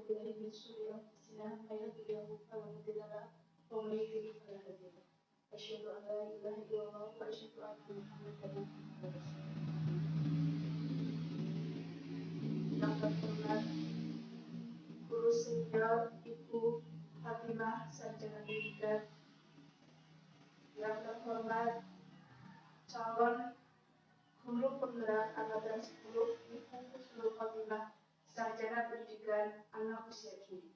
بالله من شرور أنفسنا من يهده الله فلا مضل له ومن يضلل فلا هادي له أشهد أن لا إله إلا الله وأشهد أن محمدا عبده ورسوله. Yang terhormat Guru Senior Ibu Fatimah Sarjana Pendidikan, yang terhormat calon Guru Penggerak Angkatan 10 Ibu Husnul Khotimah Sarjana Pendidikan anak usia dini,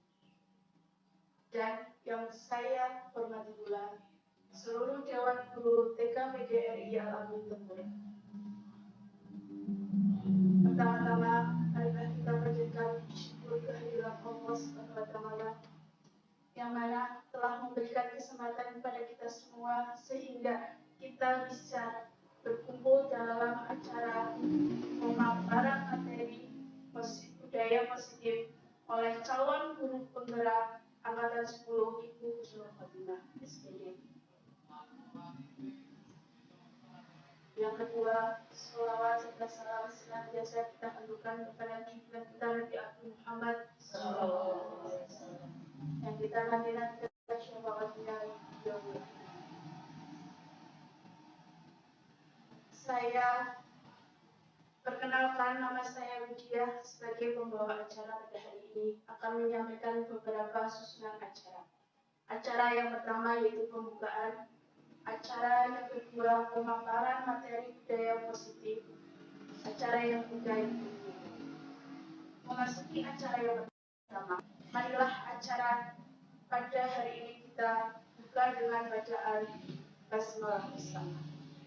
dan yang saya hormati pula seluruh Dewan Guru TK PGRI Al-Amin Tengger. Pertama-tama, marilah kita panjatkan syukur kehadiran Allah Subhanahu wa Ta'ala yang mana telah memberikan kesempatan kepada kita semua sehingga kita bisa berkumpul dalam acara pemaparan materi budaya positif oleh calon guru penggerak Angkatan 10 Ibu Husnul Khotimah SPD. Yang kedua, sholawat serta salam senantiasa kita aturkan kepada junjungan kita Nabi Muhammad SAW yang kita nanti-nanti syafaatnya ya Allah. Saya perkenalkan, nama saya Budiah sebagai pembawa acara pada hari ini akan menyampaikan beberapa susunan acara. Acara yang pertama yaitu pembukaan, acara yang kedua pemaparan materi budaya positif, acara yang ketiga yang memasuki acara yang pertama. Marilah acara pada hari ini kita buka dengan bacaan basmalah bersama.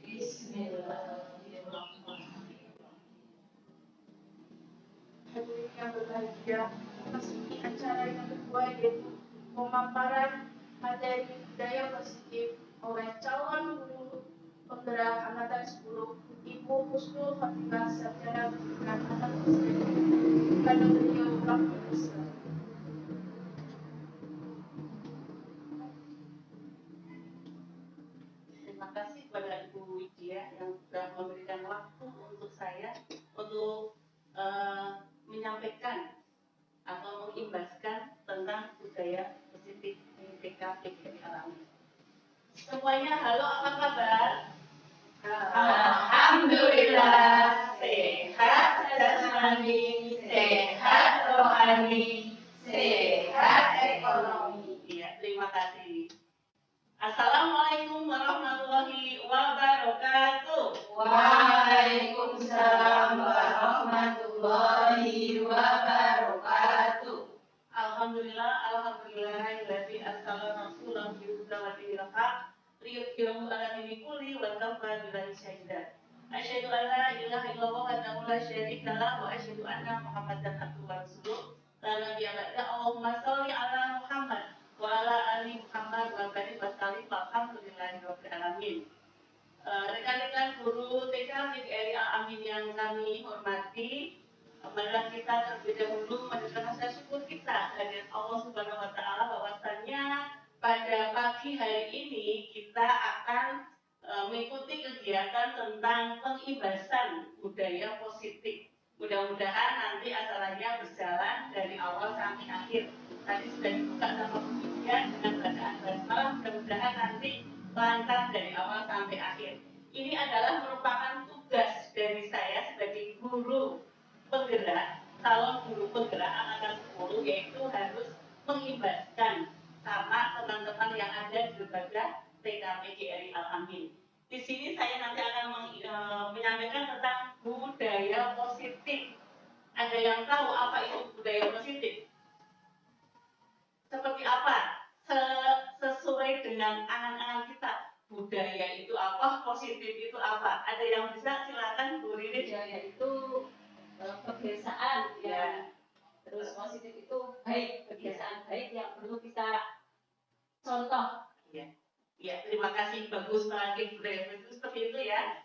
Bismillahirrahmanirrahim. Hadirin yang berbahagia, memasuki acara yang kedua yaitu pemaparan materi budaya positif oleh calon guru penggerak Angkatan 10 Ibu Husnul Khotimah Sarjana Pendidikan anak usia dini. Pada beliau waktu Islam. Terima kasih kepada Ibu Widya yang sudah memberikan waktu untuk saya untuk menyampaikan atau mengimbaskan tentang budaya positif di TK PGRI Al-Amin. Semuanya halo, apa kabar? Alhamdulillah, sehat jasmani, sehat rohani, sehat ekonomi. Iya, terima kasih. Assalamualaikum warahmatullahi wabarakatuh. Waalaikumsalam warahmatullahi wabarakatuh. Alhamdulillahilladzi arsala rasulahu bil huda wa dinil haq liyudhhirahu 'ala dini kulli wa kafa billahi shahidan. Asyhadu an la ilaha illallah wahdahu la syarika lahu wa asyhadu anna Muhammadan abduhu wa rasuluh. La nabiyya ba'da. Allahumma shalli 'ala Muhammad wa 'ala ali Muhammad wa barik wa sallim. Alhamdulillahirabbil alamin. Rekan-rekan guru TK PGRI Al-Amin yang kami hormati, marilah kita terlebih dahulu mendengarkan rasa syukur kita dari Allah Subhanahu wa Ta'ala bahwasannya pada pagi hari ini kita akan mengikuti kegiatan tentang pengibasan budaya positif. Mudah-mudahan nanti acaranya berjalan dari awal sampai akhir. Tadi sudah dibuka sama Bu Widya dengan bacaan basmalah, mudah-mudahan nanti lancar dari awal sampai akhir. Ini adalah merupakan tugas dari saya sebagai guru penggerak, calon guru penggerak angkatan 10, yaitu harus mengimbaskan sama teman-teman yang ada di lembaga TK PGRI Al-Amin. Di sini saya nanti akan menyampaikan tentang budaya positif. Ada yang tahu apa itu budaya positif? Seperti apa? Sesuai dengan angan-angan kita. Budaya itu apa? Positif itu apa? Ada yang bisa? Silakan Bu Ririn. Budaya itu kebiasaan ya. Terus positif itu baik, kebiasaan baik yang perlu kita contoh. Ya, ya, terima kasih, bagus sekali. Budaya itu seperti itu ya.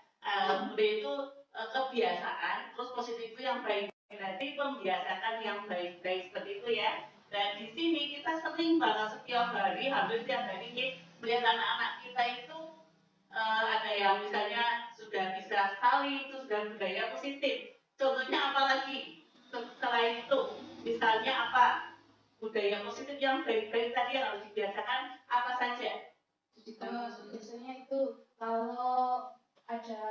Budaya itu kebiasaan, terus positif itu yang baik. Berarti pembiasaan yang baik-baik seperti itu ya. Dan di sini kita sering banget setiap hari, hampir setiap hari melihat anak-anak kita itu ada yang misalnya sudah bisa saling, itu sudah budaya positif. Contohnya apa lagi? Selain itu, misalnya apa? budaya positif yang baik-baik tadi yang harus dibiasakan apa saja? Biasanya itu kalau ada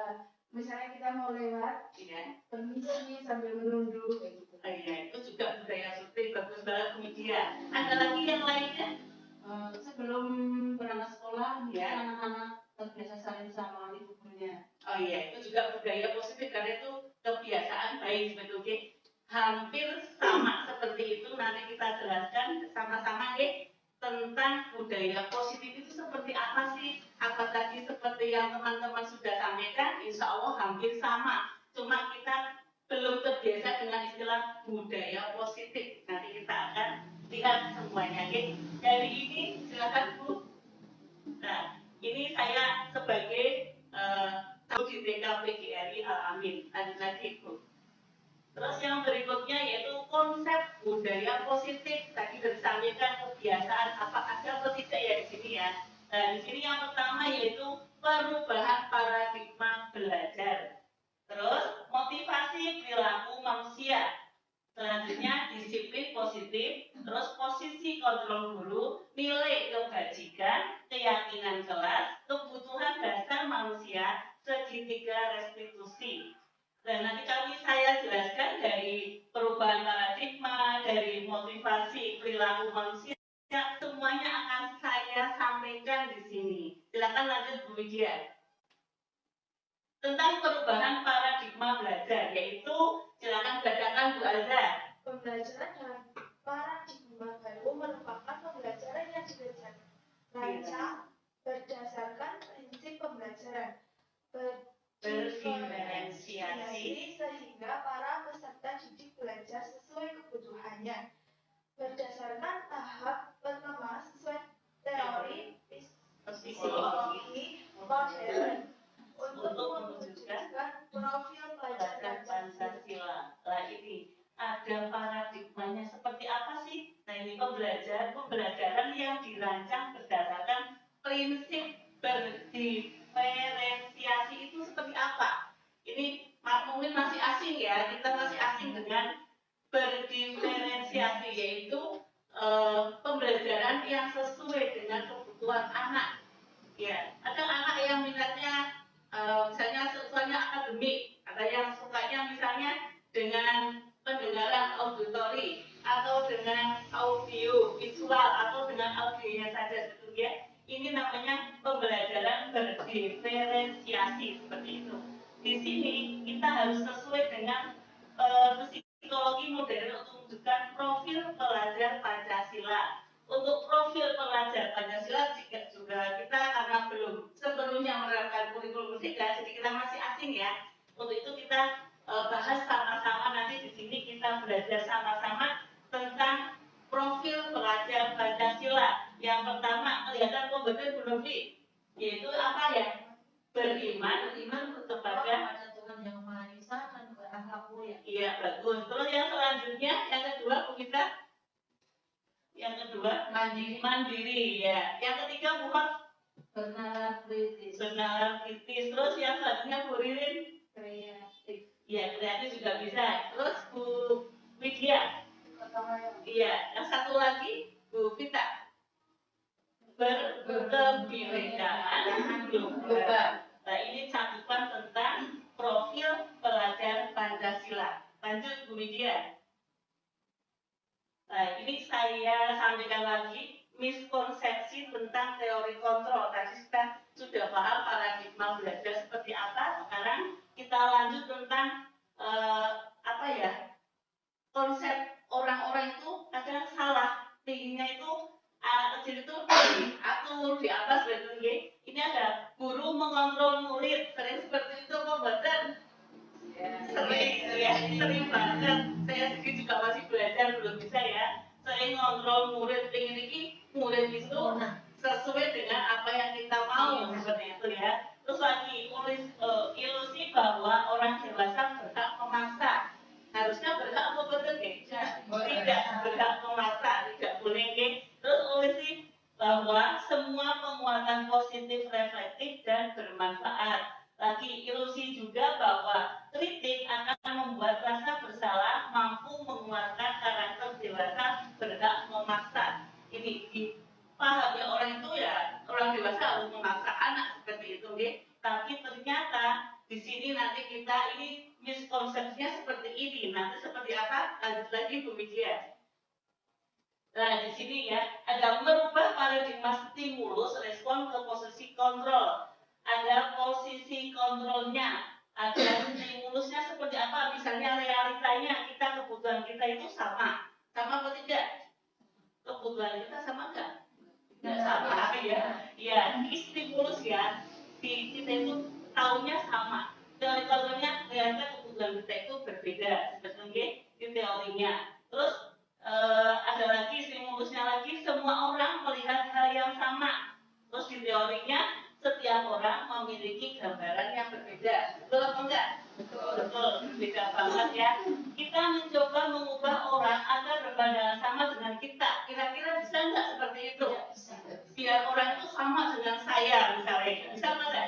misalnya kita mau lewat, Ya. permisi sambil menunduk kayak gitu. Iya, itu juga budaya positif, bagus banget. Kemudian ada lagi yang lainnya? Sebelum berangkat sekolah, ya, anak-anak terbiasa saling sama ibu gurunya. Oh iya, itu juga budaya positif karena itu kebiasaan baik sebetulnya. Hampir sama seperti itu, nanti kita jelaskan sama-sama ya tentang budaya positif itu seperti apa sih? Apa tadi seperti yang teman-teman sudah sampaikan, insya Allah hampir sama. Cuma kita belum terbiasa dengan istilah budaya positif. Nanti kita akan lihat semuanya ya. Dari ini silakan Bu. Nah, ini saya sebagai di TKPGRI Al-Amin, lagi Bu. Terus yang berikutnya yaitu konsep budaya positif. Tadi disampaikan kebiasaan apa ada atau tidak ya di sini ya. Nah, di sini yang pertama yaitu perubahan paradigma belajar. Terus motivasi perilaku manusia. Selanjutnya disiplin positif, terus posisi kontrol guru, nilai kebajikan, keyakinan kelas, kebutuhan dasar manusia, segitiga restitusi. Dan nanti saya jelaskan dari perubahan paradigma, dari motivasi perilaku manusia, semuanya akan saya sampaikan di sini. Silakan lanjut Bu Widya. Tentang perubahan paradigma belajar, yaitu silakan bacakan Bu Alza. Pembelajaran dengan paradigma baru merupakan pembelajaran yang dirancang berdasarkan prinsip pembelajaran berdiferensiasi sehingga para peserta didik belajar sesuai kebutuhannya berdasarkan tahap perkembangan sesuai teori psikologi modern untuk mewujudkan profil pelajar Pancasila. Nah, ini ada paradigmanya seperti apa sih? Nah, ini pembelajaran yang dirancang berdasarkan prinsip berdiferensiasi itu seperti apa? Ini mungkin masih asing ya, kita masih asing dengan berdiferensiasi, yaitu pembelajaran yang sesuai dengan kebutuhan anak. Ya, ada anak yang minatnya misalnya sukanya akademik, ada yang sukanya misalnya dengan pendengaran auditori atau dengan audio visual atau dengan audionya saja sebetulnya. Ini namanya pembelajaran berdiferensiasi seperti itu. Di sini kita harus sesuai dengan psikologi modern untuk menunjukkan profil pelajar Pancasila. Untuk profil pelajar Pancasila juga kita karena belum sepenuhnya menerapkan kurikulum merdeka, jadi kita masih asing ya. Untuk itu kita bahas sama-sama, nanti di sini kita belajar sama-sama tentang profil pelajar Pancasila. Yang pertama, kelihatan pembentuk Bu Novi, yaitu apa ya? Beriman kepada Tuhan yang Maha Esa dan berakhlak mulia. Iya, bagus. Terus yang selanjutnya, yang kedua Bu kita. Yang kedua mandiri ya. Yang ketiga bukan bernalar kritis. Terus yang selanjutnya Bu Ririn kreatif. ya, kreatif juga bisa. Terus Bu Widya iya. Yang satu lagi Bu Vita berkebinekaan global. Nah, ini cakupan tentang profil pelajar Pancasila. Lanjut Bu Widya. Nah, ini saya sampaikan lagi miskonsepsi tentang teori kontrol. Tadi kita sudah paham paradigma belajar seperti apa. Sekarang kita lanjut tentang konsep orang-orang itu kadang salah. Tingginya itu anak kecil itu diatur di atas sebetulnya. Ini ada guru mengontrol murid. Sering seperti itu kok betul. Sering banget. Saya sendiri juga masih belajar, belum bisa ya. Saya ngontrol murid ini murid itu sesuai dengan apa yang kita mau seperti itu ya. Terus lagi ilusi bahwa orang dewasa berhak memaksa. Harusnya berhak apa betul tidak berhak memaksa, tidak boleh Terus ilusi bahwa semua penguatan positif reflektif dan bermanfaat. Lagi ilusi juga bahwa kritik akan membuat rasa bersalah, mampu menguatkan karakter dewasa, berhak di sini nanti kita ini miskonsepsinya seperti ini. Nanti seperti apa? Lanjut lagi pemikiran. Nah, di sini ya, ada merubah paradigma stimulus respon ke posisi kontrol. Ada posisi kontrolnya, ada stimulusnya seperti apa, misalnya realitanya kita, kebutuhan kita itu sama apa tidak? Kebutuhan kita sama nggak? Nggak sama ya. Ya, di stimulus ya, di kita itu tahunya sama. Teori kontrolnya ternyata kebutuhan kita itu berbeda, sebetulnya di teorinya. Terus ada lagi stimulusnya lagi, semua orang melihat hal yang sama. Terus di teorinya setiap orang memiliki gambaran yang berbeda. Betul apa enggak? Betul, beda banget ya. Kita mencoba mengubah orang agar berpandangan sama dengan kita. Kira-kira bisa nggak seperti itu? Biar orang itu sama dengan saya misalnya. Bisa nggak?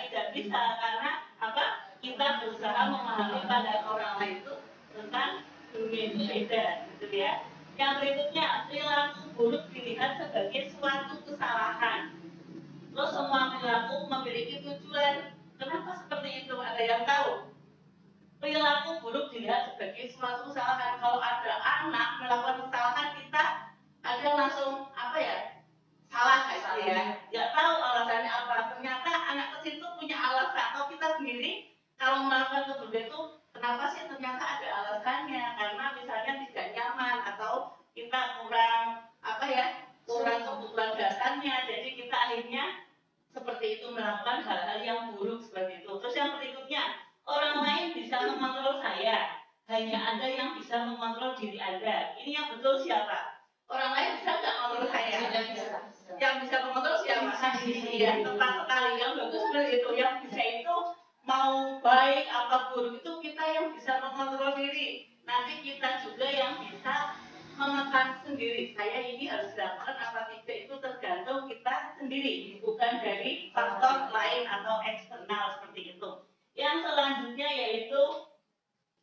Tidak bisa, karena apa? Kita berusaha memahami pandangan orang lain itu tentang dunia itu beda, gitu ya. Yang berikutnya, perilaku buruk dilihat sebagai suatu kesalahan. Lo semua perilaku memiliki tujuan. Kenapa seperti itu? Ada yang tahu? Perilaku buruk dilihat sebagai suatu kesalahan. Kalau ada anak melakukan kesalahan, kita ada langsung apa ya? Salah gitu ya. Nggak tahu alasannya apa. Ternyata anak kecil itu punya alasan. Atau kita sendiri kalau melakukan keburukan itu, kenapa sih? Ternyata ada alasannya. Karena misalnya tidak nyaman atau kita kurang apa ya? Kurang kebutuhan dasarnya. Jadi kita akhirnya seperti itu melakukan hal-hal yang buruk seperti itu. Terus yang berikutnya, orang lain bisa mengontrol saya, hanya Anda yang bisa mengontrol diri Anda. Ini yang betul siapa? Orang lain bisa nggak mengontrol saya? Tidak bisa. Yang bisa mengontrol siapa? Iya, tepat sekali. Yang bagus seperti itu. Yang bisa itu mau baik apa buruk itu kita yang bisa mengontrol diri. Nanti kita juga yang bisa menekan sendiri, saya ini harus dilakukan apa tidak, itu tergantung kita sendiri, bukan dari faktor lain atau eksternal seperti itu. Yang selanjutnya yaitu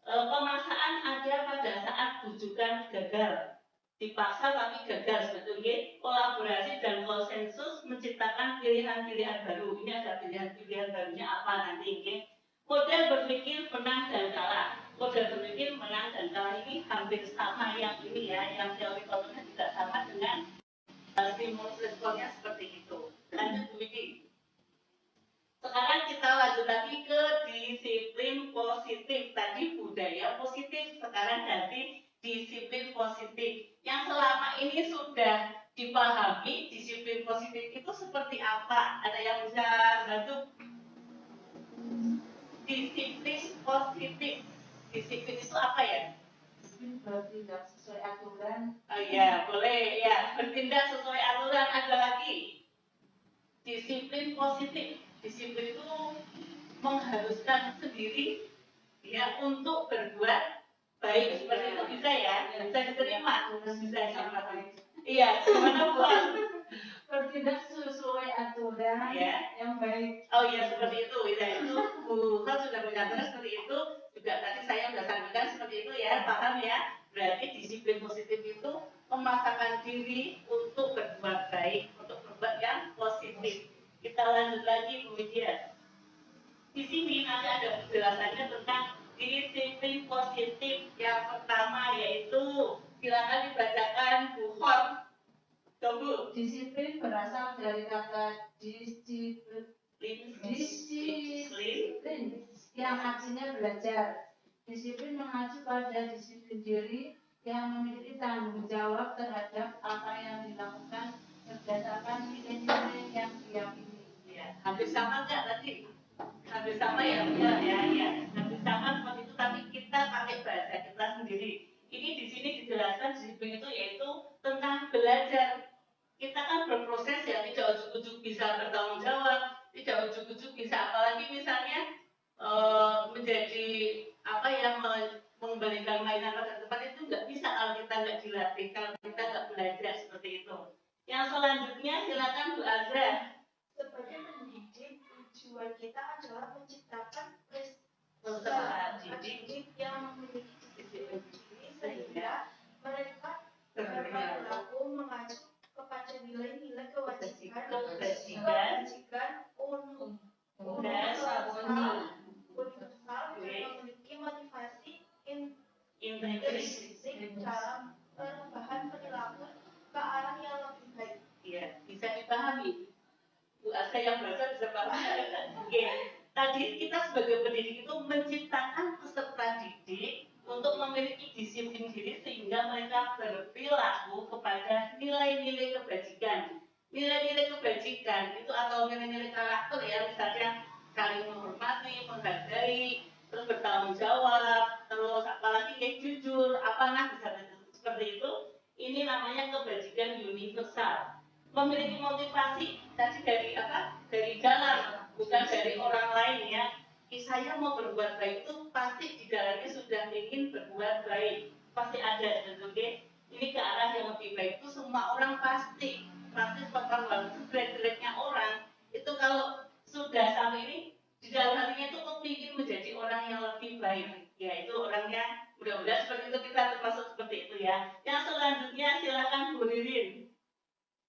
pemaksaan ada pada saat bujukan gagal, dipaksa tapi gagal sebetulnya. Kolaborasi dan konsensus menciptakan pilihan-pilihan baru. Ini ada pilihan-pilihan barunya apa nanti? Model berpikir menang dan kalah. Model berpikir menang dan kalah ini hampir sama yang ini ya, yang teori kontrolnya juga sama dengan stimulus responnya seperti itu. Lanjut begini. Sekarang kita lanjut lagi ke disiplin positif. Tadi budaya positif, sekarang ganti disiplin positif. Yang selama ini sudah dipahami disiplin positif itu seperti apa? Ada yang bisa bantu? Disiplin positif. Disiplin itu apa ya? Bertindak sesuai aturan. Oh iya, boleh ya. Bertindak sesuai aturan. Ada lagi. Disiplin positif. Disiplin itu mengharuskan sendiri ya untuk berbuat baik. Seperti itu bisa ya? Bisa diterima. Bisa diterima. Iya, gimana buat? Bertindak sesuai aturan yang baik. Oh iya, seperti itu. Ya, itu Bu Hal sudah menyatakan seperti itu. Juga tadi saya sudah sampaikan seperti itu ya, paham ya? Berarti disiplin positif itu memaksakan diri untuk berbuat baik, untuk berbuat yang positif. Kita lanjut lagi kemudian. Di sini nanti ada penjelasannya tentang disiplin positif. Yang pertama yaitu silakan dibacakan Bu Hor. Tunggu. Disiplin berasal dari kata disiplin yang artinya belajar. Disiplin mengacu pada disiplin diri yang memiliki tanggung jawab terhadap apa yang dilakukan berdasarkan nilai-nilai yang diyakini. Ya, hampir sama nggak tadi? Hampir sama ya, benar ya. Hampir sama seperti itu, tapi kita pakai bahasa kita sendiri. Ini di sini dijelaskan disiplin itu yaitu tentang belajar. Kita kan berproses ya, tidak ujuk-ujuk bisa bertanggung jawab, tidak ujuk-ujuk bisa apalagi misalnya menjadi apa yang mengembalikan mainan pada tempat itu nggak bisa kalau kita nggak dilatih, kalau kita nggak belajar seperti itu. Yang selanjutnya silakan Bu Azra. Sebagai pendidik, tujuan kita adalah menciptakan peserta didik yang memiliki disiplin diri sehingga mereka prinsip dalam perubahan perilaku ke arah yang lebih baik. Ya, bisa dipahami. Bu Asa yang bahasa bisa paham. Oke. Tadi kita sebagai pendidik itu menciptakan peserta didik untuk memiliki disiplin diri sehingga mereka berperilaku kepada nilai-nilai kebajikan. Nilai-nilai kebajikan itu atau nilai-nilai karakter ya, misalnya saling menghormati, menghargai, terus bertanggung jawab, terus apalagi kayak jujur, apalah bisa seperti itu. Ini namanya kebajikan universal. Memiliki motivasi tadi dari apa? Dari dalam, bukan dari orang lain ya. Saya mau berbuat baik itu pasti di dalamnya sudah ingin berbuat baik, pasti ada tentu okay? Ini ke arah yang lebih baik itu semua orang pasti bakal jelek-jeleknya orang itu kalau sudah sampai ini di dalam hatinya itu kepingin menjadi orang yang lebih baik, ya itu orangnya mudah-mudahan seperti itu, kita termasuk seperti itu ya. Yang selanjutnya silakan Bu Ririn.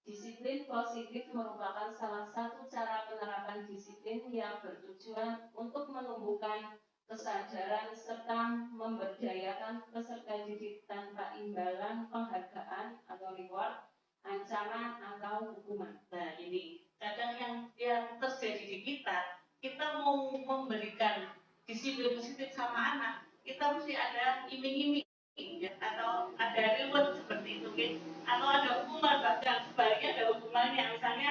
Disiplin positif merupakan salah satu cara penerapan disiplin yang bertujuan untuk menumbuhkan kesadaran serta memberdayakan peserta didik tanpa imbalan penghargaan atau reward, ancaman atau hukuman. Nah ini kadang yang terjadi di kita mau memberikan disiplin positif sama anak, kita mesti ada iming-iming ya, atau ada reward seperti itu kan, atau ada hukuman, bahkan sebaliknya ada hukumannya, misalnya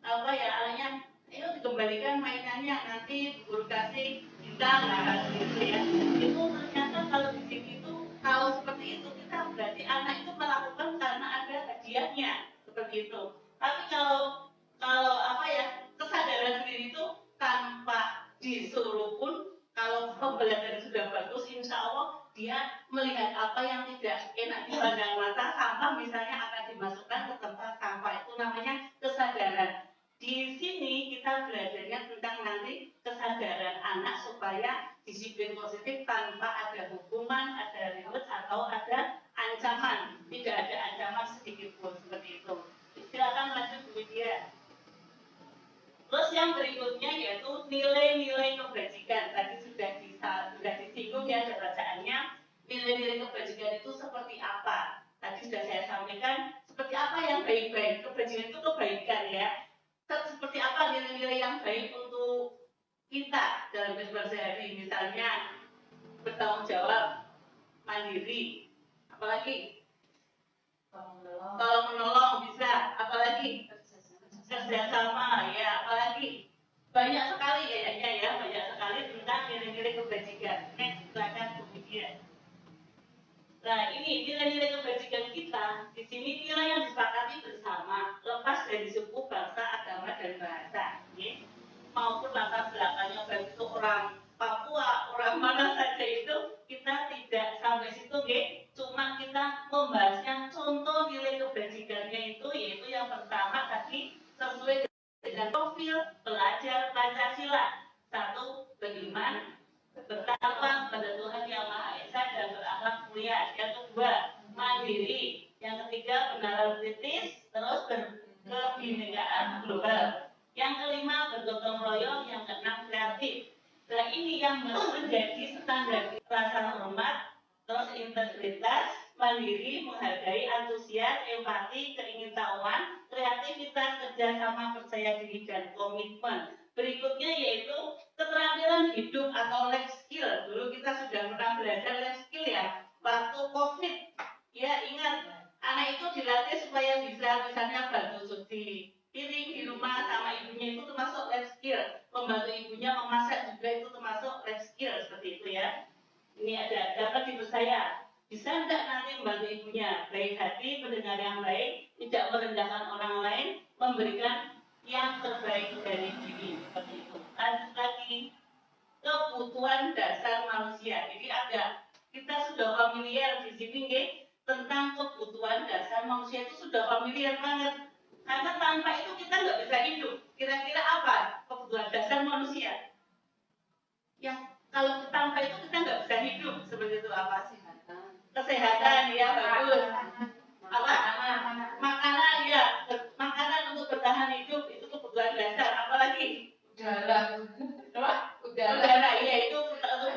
apa ya, anaknya ayo dikembalikan mainannya, nanti guru kasih bintang gitu ya. Itu ternyata kalau di sini itu kalau seperti itu kita berarti anak itu melakukan karena ada hadiahnya seperti itu. Tapi kalau apa ya, kesadaran diri itu tanpa disuruh pun, kalau pembelajaran sudah bagus, insya Allah dia melihat apa yang tidak enak dipandang mata, sampah misalnya akan dimasukkan ke tempat sampah, itu namanya kesadaran. Di sini kita belajarnya tentang nanti kesadaran anak supaya disiplin positif tanpa ada hukuman, ada reward atau ada ancaman, tidak ada ancaman sedikit pun seperti itu. Silakan lanjut Bu Widya. Terus yang berikutnya yaitu nilai-nilai kebajikan. Tadi sudah disinggung ya bacaannya. Nilai-nilai kebajikan itu seperti apa? Tadi sudah saya sampaikan seperti apa yang baik-baik. Kebajikan itu kebaikan ya. Seperti apa nilai-nilai yang baik untuk kita dalam kehidupan sehari. Misalnya bertanggung jawab, mandiri, apalagi tolong menolong bisa, apalagi kerjasama ya, apalagi banyak sekali kayaknya ya, banyak sekali tentang nilai-nilai kebajikan. Next, silakan Bu Widya. Nah ini nilai-nilai kebajikan kita di sini nilai yang disepakati bersama, lepas dari suku, bangsa, agama dan bahasa, ya. Maupun latar belakangnya baik itu orang Papua, orang mana saja itu kita tidak sampai situ, ya. Cuma kita membahasnya contoh nilai kebajikannya itu, yaitu yang pertama tadi sesuai dengan profil pelajar Pancasila. 1. Beriman, bertakwa pada Tuhan Yang Maha Esa dan berakhlak mulia. Yang kedua, mandiri. Yang ketiga, benaran kritis, terus berkebinekaan global. Yang kelima, bergotong royong. Yang keenam, kreatif. Nah ini yang menjadi standar rasa hormat, terus integritas, mandiri, menghargai, antusias, empati, keingintahuan, kreativitas, kerjasama, percaya diri, dan komitmen. Berikutnya yaitu keterampilan hidup atau life skill. Dulu kita sudah pernah belajar life skill ya, waktu COVID. Ya ingat, anak itu dilatih supaya bisa misalnya bantu cuci piring di rumah sama ibunya, itu termasuk life skill. Membantu ibunya memasak juga itu termasuk life skill seperti itu ya. Ini ada, dapat dipercaya. Bisa enggak nanti membantu ibunya, baik hati, pendengar yang baik, tidak merendahkan orang lain, memberikan yang terbaik dari diri, seperti itu. Lanjut lagi, kebutuhan dasar manusia. Jadi ada, kita sudah familiar di sini tentang kebutuhan dasar manusia, itu sudah familiar banget. Karena tanpa itu kita nggak bisa hidup. Kira-kira apa kebutuhan dasar manusia? Yang kalau tanpa itu kita nggak bisa hidup, seperti itu apa sih? Kesehatan ya, bagus. Apa? Makanan ya, makanan untuk bertahan hidup itu kebutuhan dasar. Apalagi? Udara ya, itu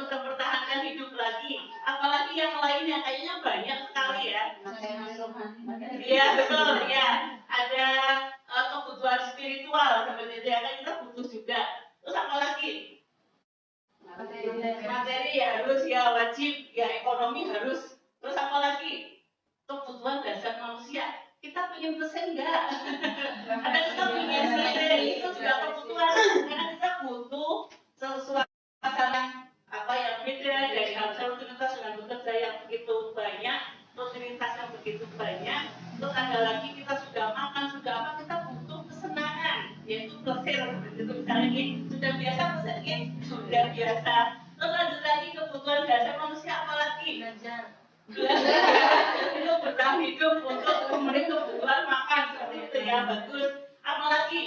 untuk mempertahankan hidup lagi. Apalagi yang lainnya, kayaknya rohani. Iya betul ya. Ada kebutuhan spiritual seperti itu ya kan kita butuh juga. Terus apa lagi? Materi ya harus ya wajib ya ekonomi harus. Terus apa lagi? Kebutuhan dasar manusia. Kita pengen pesen enggak? Ada kita pengen pesen itu juga kebutuhan karena kita butuh suasana apa yang beda dari rutinitas dengan bekerja yang begitu banyak, rutinitas yang begitu banyak. Terus ada lagi kita sudah makan sudah apa kita butuh kesenangan yaitu plesir seperti itu misalnya ini sudah biasa pesen ini sudah biasa. Terus lanjut lagi kebutuhan dasar manusia apalagi belajar itu bertahan hidup untuk memenuhi kebutuhan makan seperti itu ya bagus. Apalagi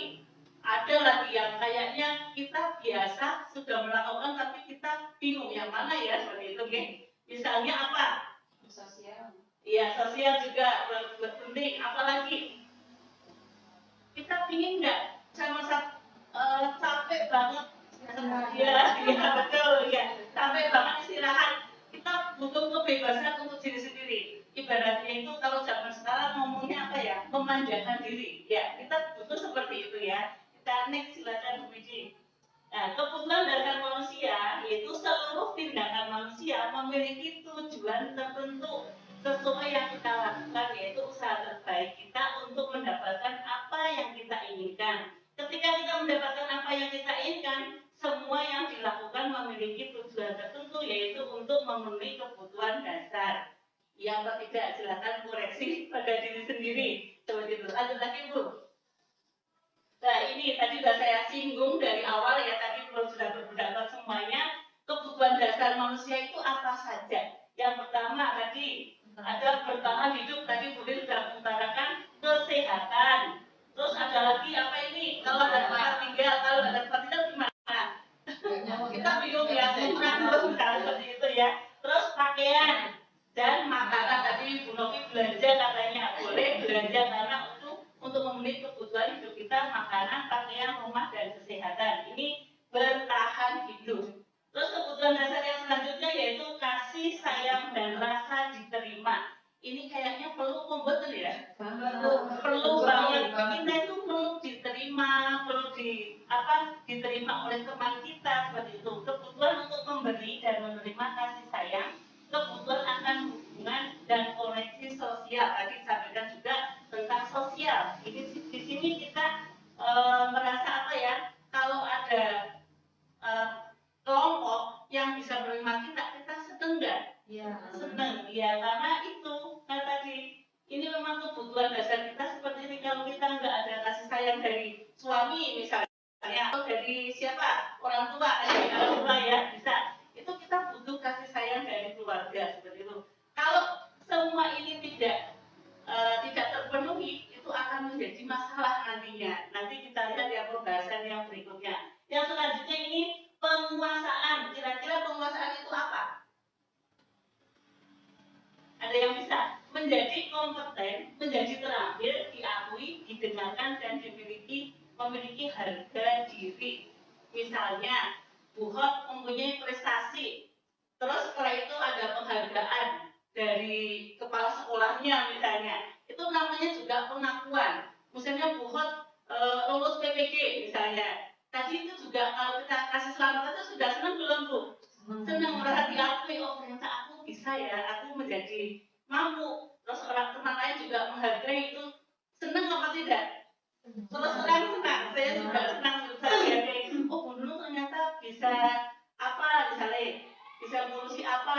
ada lagi yang kayaknya kita biasa sudah melakukan tapi kita bingung yang mana ya seperti itu ya. Misalnya apa? Sosial. Iya sosial juga penting. Apalagi kita pingin nggak sama capek banget ya betul ya capek banget istirahat kita butuh kebebasan untuk diri sendiri ibaratnya itu kalau zaman sekarang ngomongnya apa ya memanjakan diri ya kita butuh seperti itu ya kita next silakan Bu Wiji. Nah kebutuhan dasar manusia yaitu seluruh tindakan manusia memiliki tujuan tertentu sesuai yang kita lakukan yaitu usaha terbaik kita untuk mendapatkan apa yang kita inginkan. Ketika kita mendapatkan apa yang kita inginkan, semua yang dilakukan memiliki tujuan tertentu yaitu untuk memenuhi kebutuhan dasar. Yang ketiga, silakan koreksi pada diri sendiri. Seperti itu. Lanjut lagi Bu. Nah ini tadi sudah saya singgung dari awal ya tadi sudah berpendapat semuanya kebutuhan dasar manusia itu apa saja. Yang pertama tadi ada bertahan hidup tadi Bu sudah mengutarakan kesehatan. Terus ada lagi apa ini? Kalau ada tempat tinggal, kalau ada tempat tinggal gimana? Kita bingung ya, seperti itu ya. Terus pakaian dan makanan tadi Bu Novi belanja katanya boleh belanja karena untuk memenuhi kebutuhan hidup kita makanan, pakaian, rumah dan kesehatan. Ini bertahan hidup. Terus kebutuhan dasar yang selanjutnya yaitu kasih sayang dan rasa diterima. Ini kayaknya perlu betul ya. Perlu banget. Kita itu perlu diterima, perlu diterima oleh teman kita seperti itu. Kebutuhan untuk memberi dan menerima kasih sayang, kebutuhan akan hubungan dan koneksi sosial. Tadi disampaikan juga tentang sosial. Ini di sini kita merasa apa ya? Kalau ada kelompok yang bisa menerima kita seneng nggak? Ya. Seneng, ya karena itu tadi ini memang kebutuhan dasar kita seperti ini. Kalau kita nggak ada kasih sayang dari suami misalnya atau dari siapa orang tua ya bisa itu kita butuh kasih sayang dari keluarga seperti itu. Kalau semua ini tidak terpenuhi itu akan menjadi masalah nantinya. Nanti kita lihat ya pembahasan yang berikutnya. Yang selanjutnya ini penguasaan. Kira-kira penguasaan itu apa? Ada yang bisa menjadi kompeten, menjadi terampil, diakui, didengarkan dan memiliki harga diri. Misalnya, Bu Hot mempunyai prestasi, terus setelah itu ada penghargaan dari kepala sekolahnya misalnya, itu namanya juga pengakuan. Misalnya Bu Hot lulus PPG misalnya, tadi itu juga kalau kita kasih selamat itu sudah senang belum Bu? Senang merasa diakui, oh ternyata aku bisa ya, aku menjadi mampu. Terus orang teman lain juga menghargai itu, senang apa tidak? Terus orang senang, saya juga senang menghargai. Oh Bu Nurul ternyata bisa apa misalnya, bisa ngurusi apa,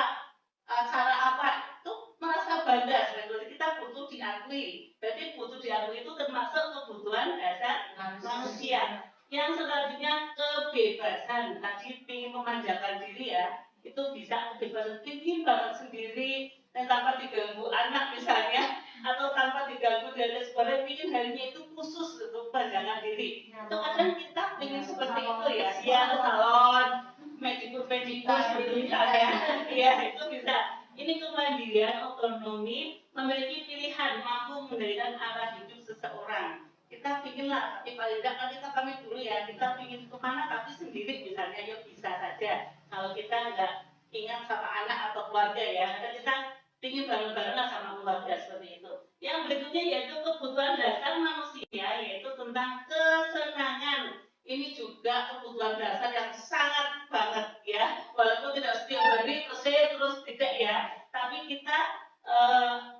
cara apa, itu merasa bangga. Sebenarnya kita butuh diakui. Berarti butuh diakui itu termasuk kebutuhan dasar manusia. Yang selanjutnya kebebasan. Tadi ingin memanjakan diri ya, itu bisa kebebasan ingin banget sendiri dan tanpa diganggu anak misalnya, atau tanpa diganggu dan sebagainya, ingin harinya itu khusus untuk pandangan diri. Itu kadang kita ingin seperti itu ya salon, medikus itu misalnya, ya itu bisa. Ini kemandirian, otonomi, memiliki pilihan, mampu mengendalikan arah hidup seseorang. Kita pinginlah, tapi paling tidak kan kita pamit dulu ya, kita pingin kemana tapi sendiri misalnya, yuk bisa saja. Kalau kita nggak ingat sama anak atau keluarga ya, karena kita ingin bareng-bareng sama keluarga seperti itu. Yang berikutnya yaitu kebutuhan dasar manusia, yaitu tentang kesenangan. Ini juga kebutuhan dasar yang sangat banget ya, walaupun tidak setiap hari terus tidak ya, tapi kita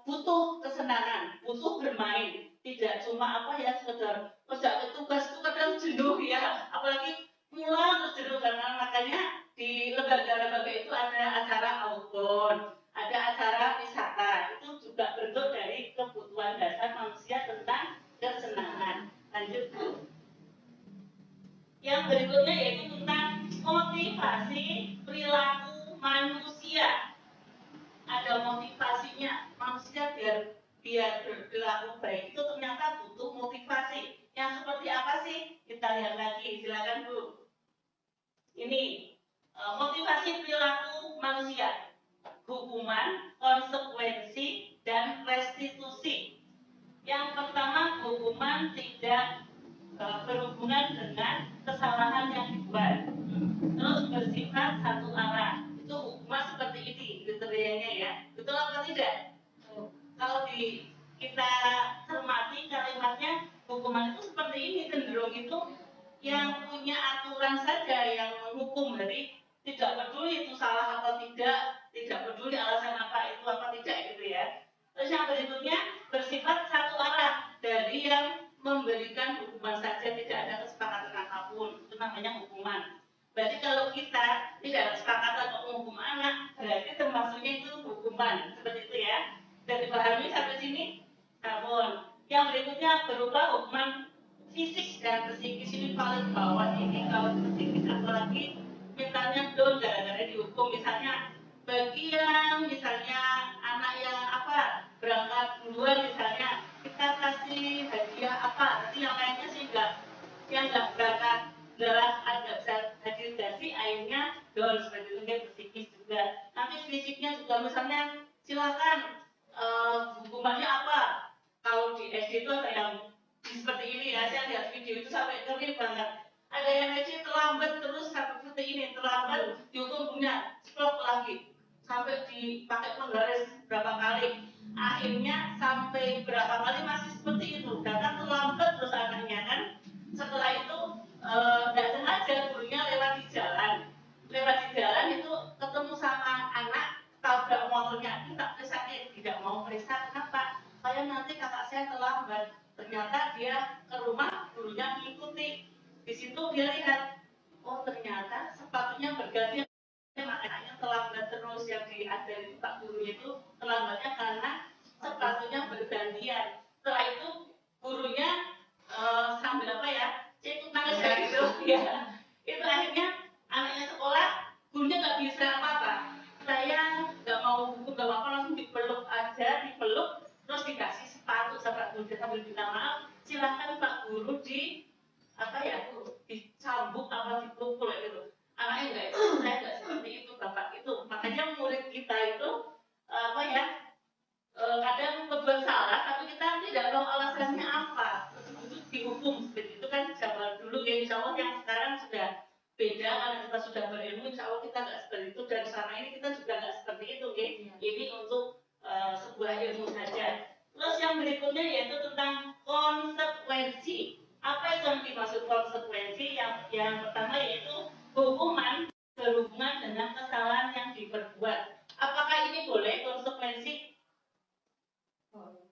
butuh kesenangan, butuh bermain, tidak cuma apa ya sekedar kerja tugas itu kadang jenuh ya, apalagi pulang terus jenuh. Karena makanya di lembaga-lembaga itu ada acara outbound, ada acara wisata, itu juga bentuk dari kebutuhan dasar manusia tentang kesenangan. Lanjut Bu. Yang berikutnya yaitu tentang motivasi perilaku manusia. Ada motivasinya, manusia biar berperilaku baik itu ternyata butuh motivasi. Yang seperti apa sih? Kita lihat lagi, silakan Bu. Ini motivasi perilaku manusia, hukuman, konsekuensi, dan restitusi. Yang pertama, hukuman tidak berhubungan dengan kesalahan yang dibuat, terus bersifat satu arah. Itu hukuman seperti ini kriterianya ya, betul apa tidak? Kalau kita cermati kalimatnya, hukuman itu seperti ini, cenderung itu yang punya aturan saja yang menghukum. Jadi tidak peduli itu salah atau tidak peduli alasan apa itu apa tidak gitu ya. Terus yang berikutnya bersifat satu arah, dari yang memberikan hukuman saja, tidak ada kesepakatan apapun, itu namanya hukuman. Berarti kalau kita tidak ada kesepakatan untuk menghukum anak, berarti termasuknya itu hukuman, seperti itu ya. Sudah dipahami sampai sini? Namun yang berikutnya berupa hukuman fisik dan psikis. Ini paling bawah ini. Kalau psikis apalagi misalnya down gara-gara dihukum, misalnya bagi yang misalnya anak yang berangkat duluan, misalnya kita kasih hadiah nanti yang lainnya sih yang nggak berangkat adalah ada bisa hadir dasi, akhirnya down, seperti itu kan psikis juga. Nanti fisiknya juga, misalnya silakan hukumannya apa. Kalau di SD itu ada yang seperti ini ya, saya lihat video itu sampai ngeri banget. Ada yang SD terlambat terus seperti ini, terlambat dihukum punya stop lagi sampai dipakai penggaris berapa kali. Akhirnya sampai berapa kali masih seperti itu, datang terlambat terus anaknya kan. Setelah itu tidak sengaja gurunya lewat di jalan itu ketemu sama anak, tabrak motornya, itu tak sakit, tidak mau periksa kenapa, saya nanti kakak saya terlambat. Ternyata dia ke rumah, gurunya mengikuti. Di situ dia lihat, oh ternyata sepatunya berganti, makanya terlambat terus. Yang diajari Pak Guru itu terlambatnya karena sepatunya bergantian. Setelah itu gurunya sambil ikut nangis kayak gitu ya. Itu akhirnya anaknya sekolah, gurunya nggak bisa apa-apa. Saya nggak mau hukum, nggak apa-apa, langsung dipeluk aja, terus dikasih sepatu sama guru, sambil minta maaf, silakan Pak Guru dicambuk apa dipukul gitu. Anaknya enggak, saya nggak seperti itu Bapak itu. Makanya murid kita itu kadang berbuat salah tapi kita tidak tahu alasannya apa, itu dihukum seperti itu kan. Zaman dulu ya, insya Allah yang sekarang sudah beda karena kita sudah berilmu, insya Allah kita nggak seperti itu, dan selama ini kita juga nggak seperti itu ya. Ini untuk sebuah ilmu saja. Terus yang berikutnya yaitu tentang konsekuensi. Apa itu yang dimaksud konsekuensi? Yang pertama yaitu hukuman berhubungan dengan kesalahan yang diperbuat. Apakah ini boleh konsekuensi?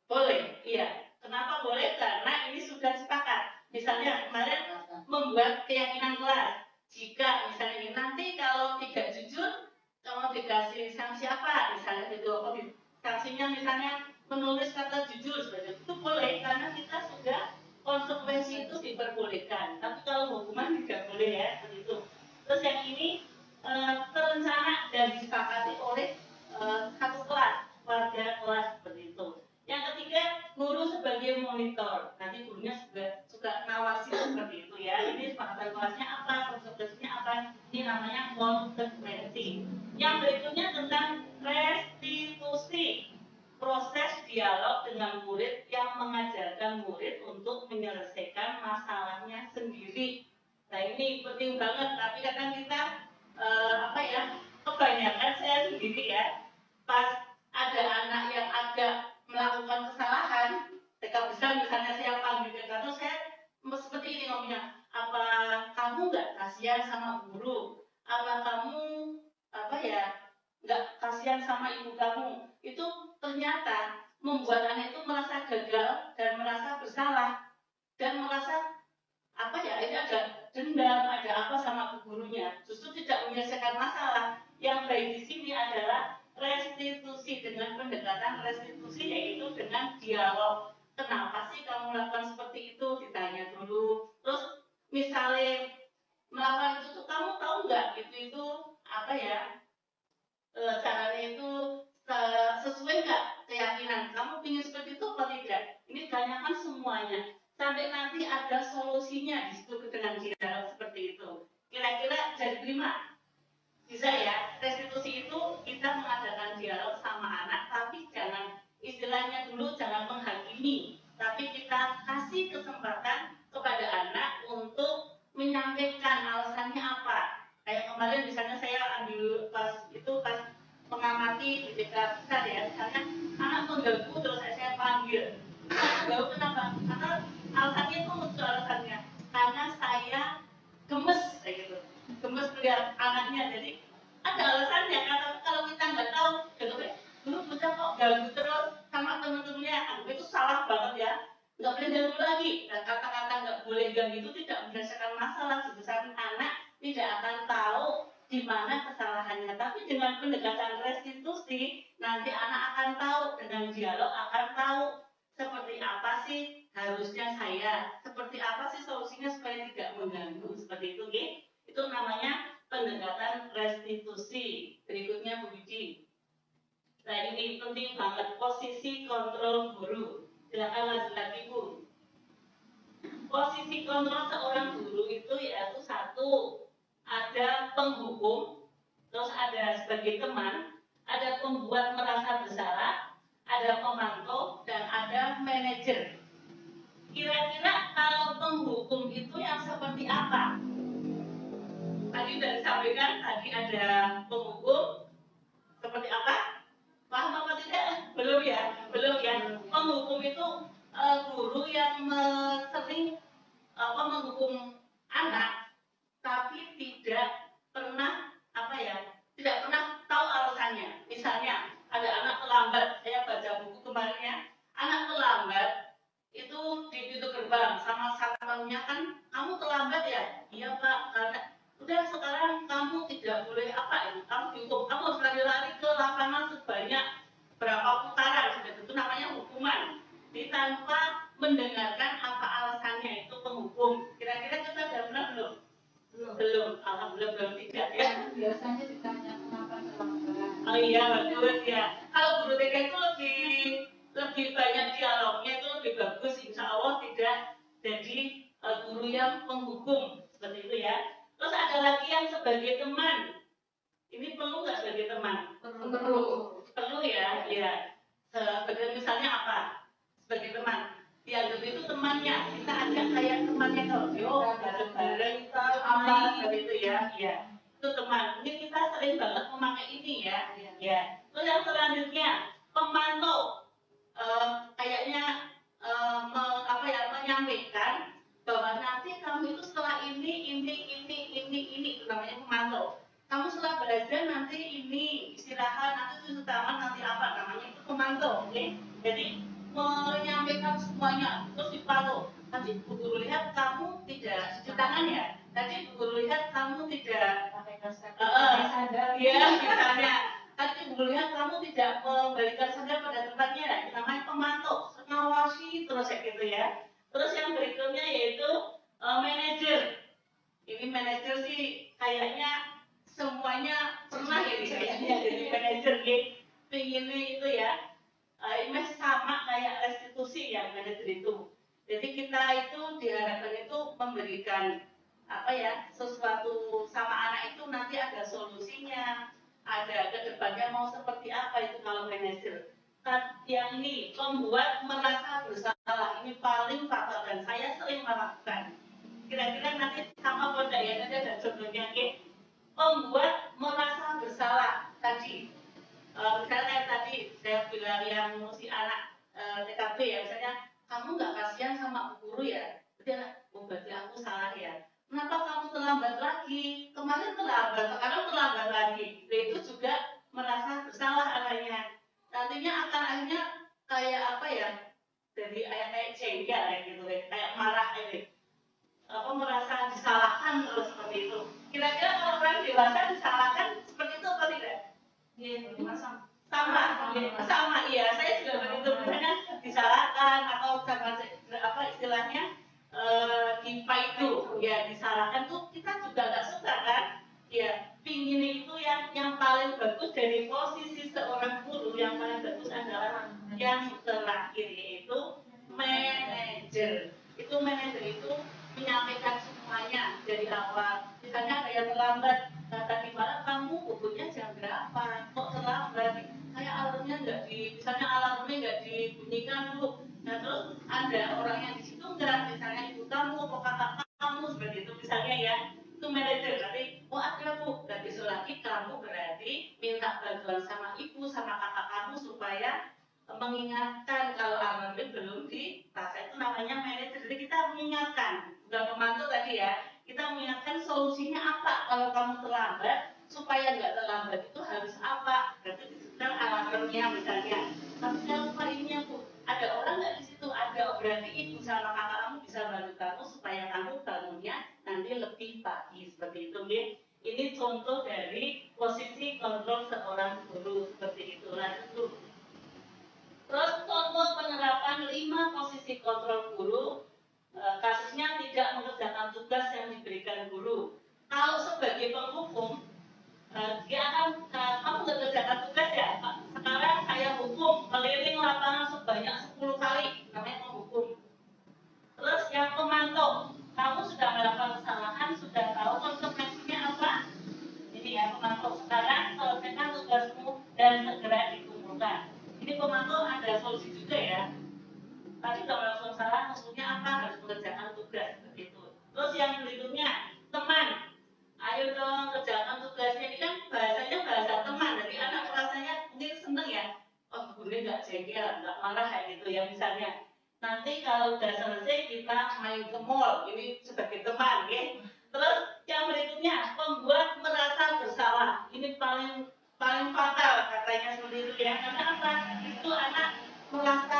Boleh, iya. Kenapa boleh? Karena ini sudah sepakat. Misalnya kemarin membuat keyakinan kelas. Jika misalnya nanti kalau tidak jujur, kamu dikasih sanksi apa? Misalnya itu, sanksinya misalnya menulis kata jujur, seperti itu boleh karena kita sudah konsekuensi itu diperbolehkan. Tapi kalau hukuman tidak boleh ya, seperti itu. Terus yang ini terencana dan disepakati oleh satu kelas, warga kelas, seperti itu. Yang ketiga, guru sebagai monitor. Nanti gurunya juga ngawasi seperti itu ya. Ini sepakatan kelasnya apa, konsekuensinya apa. Ini namanya konsekuensi. Yang berikutnya tentang restitusi. Proses dialog dengan murid yang mengajarkan murid untuk menyelesaikan masalahnya sendiri. Nah ini penting banget, tapi kadang kita kebanyakan saya sendiri ya, pas ada kasihan sama ibu kamu, itu ternyata membuat anak itu merasa gagal dan merasa bersalah dan merasa apa ya, ini ada dendam, ada apa sama bu gurunya, justru tidak menyelesaikan masalah. Yang baik di sini adalah restitusi, dengan pendekatan restitusi, yaitu dengan dialog. Kenapa sih kamu melakukan seperti itu, ditanya dulu. Terus misalnya melakukan itu tuh kamu tahu nggak itu apa ya, caranya itu sesuai nggak keyakinan kamu, ingin seperti itu atau tidak. Ini tanyakan semuanya sampai nanti ada solusinya di situ dengan dialog seperti itu. Kira-kira jadi terima bisa ya. Restitusi itu kita mengadakan dialog sama anak, tapi jangan istilahnya dulu jangan menghakimi, tapi kita kasih kesempatan kepada anak untuk menyampaikan alasannya apa. Kayak kemarin misalnya saya ambil pas mengamati di BK besar ya, misalnya anak mengganggu terus saya panggil. Mengganggu kenapa? Karena alasannya itu muncul alasannya. Karena saya gemes kayak gitu. Gemes melihat anaknya, jadi ada alasannya. Kalau kita nggak tahu, dulu bocah kok ganggu terus sama teman-temannya, itu salah banget ya. Nggak boleh ganggu lagi. Dan kata-kata nggak boleh ganggu itu tidak menyelesaikan masalah. Sebesar anak tidak akan tahu di mana kesalahannya. Tapi dengan pendekatan restitusi, nanti anak akan tahu, dengan dialog akan tahu seperti apa sih harusnya saya, seperti apa sih solusinya supaya tidak mengganggu, seperti itu, gitu. Itu namanya pendekatan restitusi. Berikutnya Bu Widi. Nah ini penting banget, posisi kontrol guru. Silakan lanjut lagi Bu. Posisi kontrol seorang guru itu yaitu satu, ada penghukum, terus ada sebagai teman, ada pembuat merasa bersalah, ada pemantau, dan ada manajer. Kira-kira kalau penghukum itu yang seperti apa? Tadi sudah disampaikan, tadi ada penghukum seperti apa? Paham apa tidak? Belum ya? Belum ya? Penghukum itu guru yang sering menghukum anak, tapi tidak pernah tidak pernah tahu alasannya. Misalnya ada anak terlambat, saya baca buku kemarin ya, anak terlambat itu di pintu gerbang sama satpamnya kan, kamu terlambat ya? Iya Pak, karena udah sekarang kamu tidak boleh kamu dihukum, kamu harus lari-lari ke lapangan sebanyak berapa putaran, itu namanya hukuman. Jadi tanpa mendengarkan apa alasannya, itu penghukum. Kira-kira kita sudah pernah belum? Belum, alhamdulillah belum, tidak ya. Biasanya ditanya kenapa terlambat. Oh iya, bagus ya. Kalau guru TK itu lebih banyak dialognya, itu lebih bagus, insya Allah tidak jadi guru yang penghukum seperti itu ya. Terus ada lagi yang sebagai teman. Ini perlu nggak sebagai teman? Perlu ya, ya. Sebagai misalnya apa? Sebagai teman. Dianggap itu temannya, kita ajak kayak temannya kalau bareng-bareng apa seperti itu ya, ya. Itu teman. Ini kita sering banget memakai ini ya, ya. Terus yang selanjutnya pemantau, kayaknya menyampaikan bahwa nanti kamu itu setelah ini itu namanya pemantau. Kamu setelah belajar nanti ini istirahat, nanti cuci tangan, nanti apa namanya itu pemantau, oke? Jadi menyampaikan semuanya terus dipantau. Nanti Bu Guru lihat kamu tidak cuci tangan ya. Nanti Bu Guru lihat kamu tidak ya misalnya. Nanti Bu Guru lihat kamu tidak membalikan sandal pada tempatnya. Itu namanya pemantau, mengawasi terus ya gitu ya. Terus yang berikutnya yaitu manajer. Ini manajer sih kayaknya semuanya pernah ya kayaknya jadi manajer gitu. Pengennya itu ya. Ini sama kayak restitusi yang manajer itu. Jadi kita itu diharapkan itu memberikan sesuatu sama anak itu, nanti ada solusinya, ada kedepannya mau seperti apa itu kalau manajer. Yang ini membuat merasa bersalah, ini paling fatal dan saya sering melakukan. Kira-kira nanti sama pada ya, nanti ada contohnya membuat merasa bersalah tadi. Misalnya tadi saya bilang yang si anak TKB ya, misalnya kamu nggak kasihan sama bu guru ya, berarti aku salah ya. Kenapa kamu terlambat lagi? Kemarin terlambat, sekarang terlambat lagi. Nah, itu juga merasa bersalah. kayak jengkel gitu, kayak marah gitu. Merasa disalahkan terus seperti itu. Kira-kira kalau orang dewasa disalahkan seperti itu apa tidak? Iya, Sama, iya. Saya juga begitu, misalnya disalahkan atau apa istilahnya timpa itu, ya disalahkan tuh kita juga nggak suka kan? Ya, pingin itu yang paling bagus dari posisi seorang guru yang paling bagus adalah yang terakhir yaitu manajer. Itu manajer itu menyampaikan semuanya dari awal. Misalnya ada yang terlambat, tadi malam kamu bukunya jam berapa? Kok terlambat? Kayak misalnya alarmnya nggak dibunyikan dulu. Nah terus ada orang yang di situ nggak, misalnya ibu kamu atau kakak kamu seperti itu misalnya ya, itu manajer berarti, ada bu, dan besok lagi kamu berarti minta bantuan sama ibu sama kakak kamu supaya mengingatkan kalau alarmnya belum dipasang, itu namanya manajer. Jadi kita mengingatkan, bukan pemantau tadi ya, kita mengingatkan solusinya apa kalau kamu terlambat, supaya nggak terlambat itu harus apa, berarti disebutkan alarmnya misalnya. Tapi saya lupa ininya bu, ada orang nggak di situ, ada, berarti ibu sama kakak kamu bisa bantu kamu supaya kamu bangunnya nanti lebih pagi seperti itu ya. Ini contoh dari posisi kontrol seorang guru seperti itu. Lanjut dulu. Terus contoh penerapan 5 posisi kontrol guru. Kasusnya tidak mengerjakan tugas yang diberikan guru. Kalau sebagai penghukum, dia akan kamu nggak kerjakan tugas ya. Sekarang saya hukum keliling lapangan sebanyak 10 kali, namanya penghukum. Terus yang pemantau, kamu sudah melakukan kesalahan, sudah tahu konsekuensinya apa? Ini ya pemantau, sekarang selesaikan tugasmu dan segera dikumpulkan. Ini pemantau ada solusi juga ya. Tadi kalau langsung salah, maksudnya apa? Harus mengerjakan tugas seperti itu. Terus yang berikutnya, teman. Ayo dong kerjakan tugasnya. Ini kan bahasanya bahasa teman. Jadi anak rasanya mungkin seneng ya. Oh, gurunya nggak jengkel, nggak marah kayak gitu ya misalnya. Nanti kalau udah selesai kita main ke mall. Ini sebagai teman, ya. Terus yang berikutnya, membuat merasa bersalah. Ini paling fatal katanya seperti itu ya. Karena apa? Itu anak merasa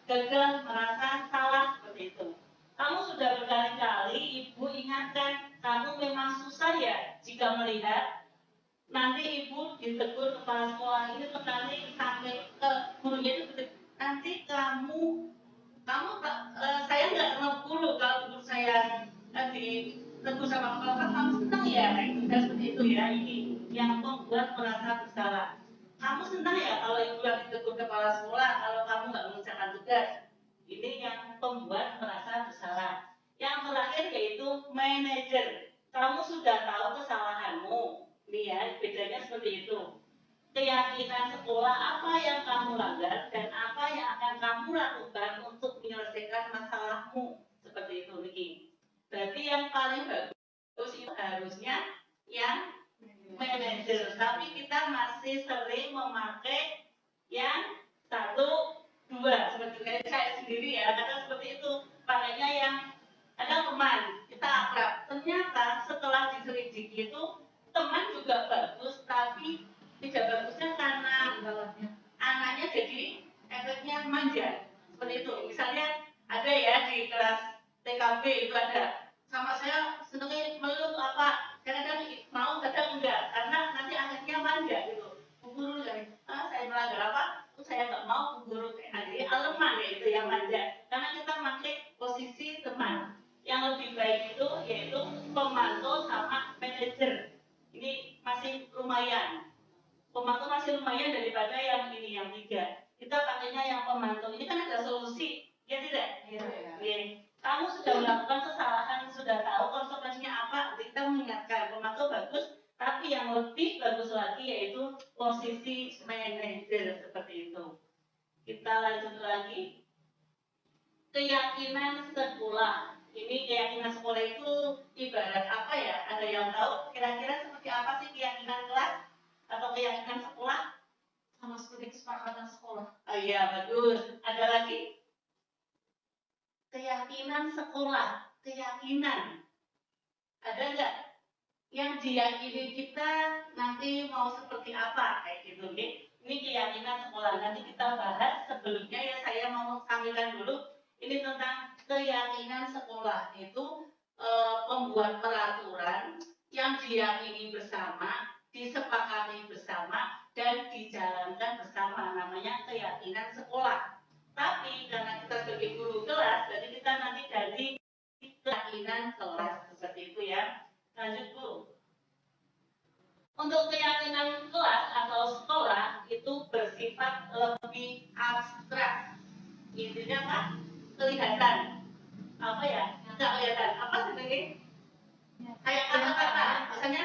gagal, merasa salah seperti itu. Kamu sudah berkali-kali ibu ingatkan, kamu memang susah ya jika melihat nanti ibu ditegur kepala sekolah ini petani sampai ke gurunya itu, nanti saya nggak kenal guru, kalau guru saya ditegur sama kepala sekolah kamu senang ya, seperti itu ya. Ini yang membuat merasa bersalah. Kamu senang ya kalau ibu lagi ditegur kepala sekolah kalau kamu nggak mengerjakan tugas. Ini yang membuat merasa bersalah. Yang terakhir yaitu manajer. Kamu sudah tahu kesalahanmu. Ini ya, bedanya seperti itu. Keyakinan sekolah apa yang kamu langgar dan apa yang akan kamu lakukan untuk menyelesaikan masalahmu. Seperti itu, Niki. Berarti yang paling bagus itu harusnya yang manajer. Tapi kita masih sering memakai yang 1, 2. Seperti saya sendiri ya, kadang seperti itu. Pakainya yang ada teman, kita akrab. Ternyata setelah diselidiki itu teman juga bagus, tapi tidak bagusnya karena anaknya jadi efeknya manja. Seperti itu. Misalnya ada ya di kelas TKB itu ada. Sama saya senengnya meluk apa, kadang mau kadang enggak, karena nanti anaknya manja gitu. Bu guru saya melanggar apa? Saya nggak mau bu guru jadi aleman ya itu yang manja. Karena kita pakai posisi teman. Yang lebih baik itu yaitu pemantau sama manajer. Ini masih lumayan. Pemantau masih lumayan daripada yang ini yang 3. Kita pakainya yang pemantau. Ini kan ada solusi, ya tidak? Iya. Kamu sudah melakukan kesalahan, sudah tahu konsekuensinya apa, kita mengingatkan. Pemantau bagus, tapi yang lebih bagus lagi yaitu posisi manajer seperti itu. Kita lanjut lagi. Keyakinan sekolah. Ini keyakinan sekolah itu ibarat apa ya? Ada yang tahu kira-kira seperti apa sih keyakinan kelas atau keyakinan sekolah? Sama seperti kesepakatan sekolah. Oh iya, bagus. Ada lagi? Keyakinan sekolah, keyakinan. Ada nggak? Yang diyakini kita nanti mau seperti apa kayak gitu nih? Ini keyakinan sekolah. Nanti kita bahas. Sebelumnya ya saya mau sampaikan dulu. Ini tentang keyakinan sekolah, itu membuat peraturan yang diyakini bersama, disepakati bersama, dan dijalankan bersama, namanya keyakinan sekolah. Tapi karena kita sebagai guru kelas, jadi kita nanti ganti keyakinan kelas, seperti itu ya. Lanjut Bu. Untuk keyakinan kelas atau sekolah itu bersifat lebih abstrak. Intinya apa? Kelihatan. Apa ya? Nggak kelihatan. Apa sebenarnya? Kayak kata-kata. Misalnya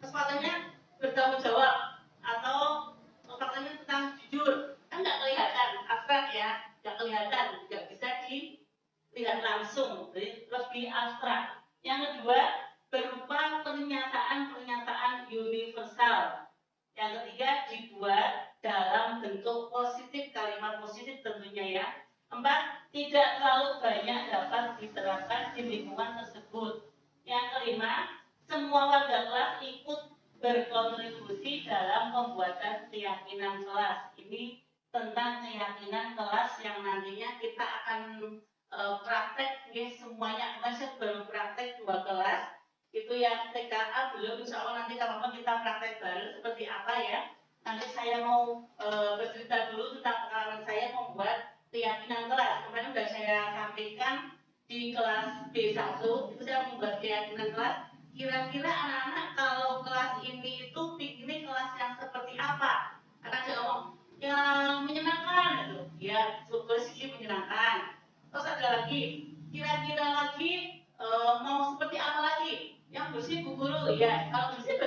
sesuatunya bertanggung jawab atau faktanya tentang jujur. Kan nggak kelihatan. Abstrak ya. Nggak kelihatan. Nggak bisa dilihat langsung. Jadi lebih abstrak. Yang kedua, berupa pernyataan-pernyataan universal. Yang ketiga, dibuat dalam bentuk positif, kalimat positif tentunya ya. 4, tidak terlalu banyak dapat diterapkan di lingkungan tersebut. Yang kelima, semua warga kelas ikut berkontribusi dalam pembuatan keyakinan kelas. Ini tentang keyakinan kelas yang nantinya kita akan praktek ya, semuanya. Kemarin baru praktek 2 kelas. Itu yang TKA belum, insya Allah nanti kalau kita praktek baru seperti apa ya. Nanti saya mau bercerita dulu tentang pengalaman saya membuat keyakinan kelas. Kemarin sudah saya sampaikan di kelas B1, itu saya membuat keyakinan kelas. Kira-kira anak-anak kalau kelas ini itu ini kelas yang seperti apa? Akan saya ngomong, yang menyenangkan itu, ya posisi menyenangkan. Terus ada lagi, kira-kira lagi mau seperti apa lagi? Yang bersih Bu Guru, ya. Kalau bersih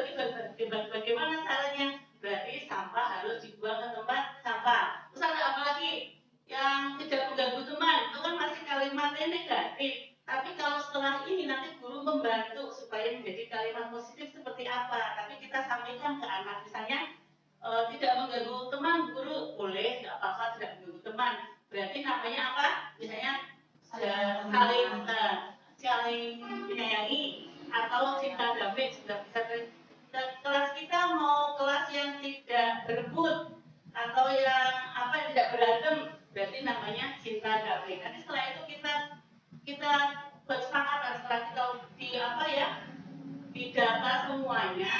bagaimana caranya? Berarti sampah harus dibuang ke tempat sampah. Terus ada apa lagi? Yang tidak mengganggu teman, itu kan masih kalimatnya negatif. Tapi kalau setelah ini nanti guru membantu supaya menjadi kalimat positif seperti apa. Tapi kita sampaikan ke anak, misalnya tidak mengganggu teman, guru boleh, nggak apa-apa tidak mengganggu teman. Berarti namanya apa? Misalnya saling menyayangi atau cinta damai sudah bisa. Kelas kita mau kelas yang tidak berebut atau yang tidak berantem, berarti namanya cinta damai. Nanti setelah itu kita bersepakat, setelah kita di data semuanya,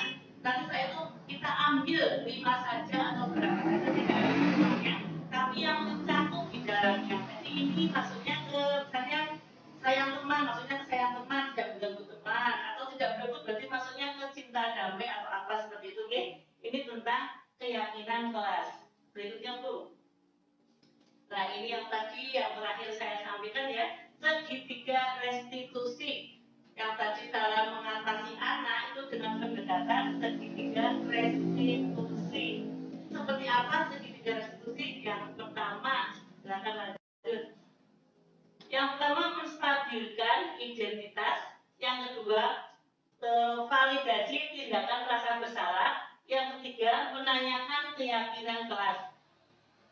nanti setelah itu kita ambil 5 saja atau berapa saja, tidak ada semuanya, tapi yang mencakup di dalamnya. Jadi ini maksudnya ke misalnya sayang teman, maksudnya ke sayang teman, tidak mengganggu teman, atau tidak berebut berarti maksudnya ke cinta damai atau apa seperti itu ya. Ini tentang keyakinan kelas. Berikutnya Bu. Nah ini yang tadi yang terakhir saya sampaikan ya, segitiga restitusi. Yang tadi dalam mengatasi anak itu dengan pendekatan segitiga restitusi. Seperti apa segitiga restitusi? Yang pertama, silakan lanjut. Yang pertama menstabilkan identitas. Yang kedua validasi tindakan rasa bersalah. Yang ketiga menanyakan keyakinan kelas.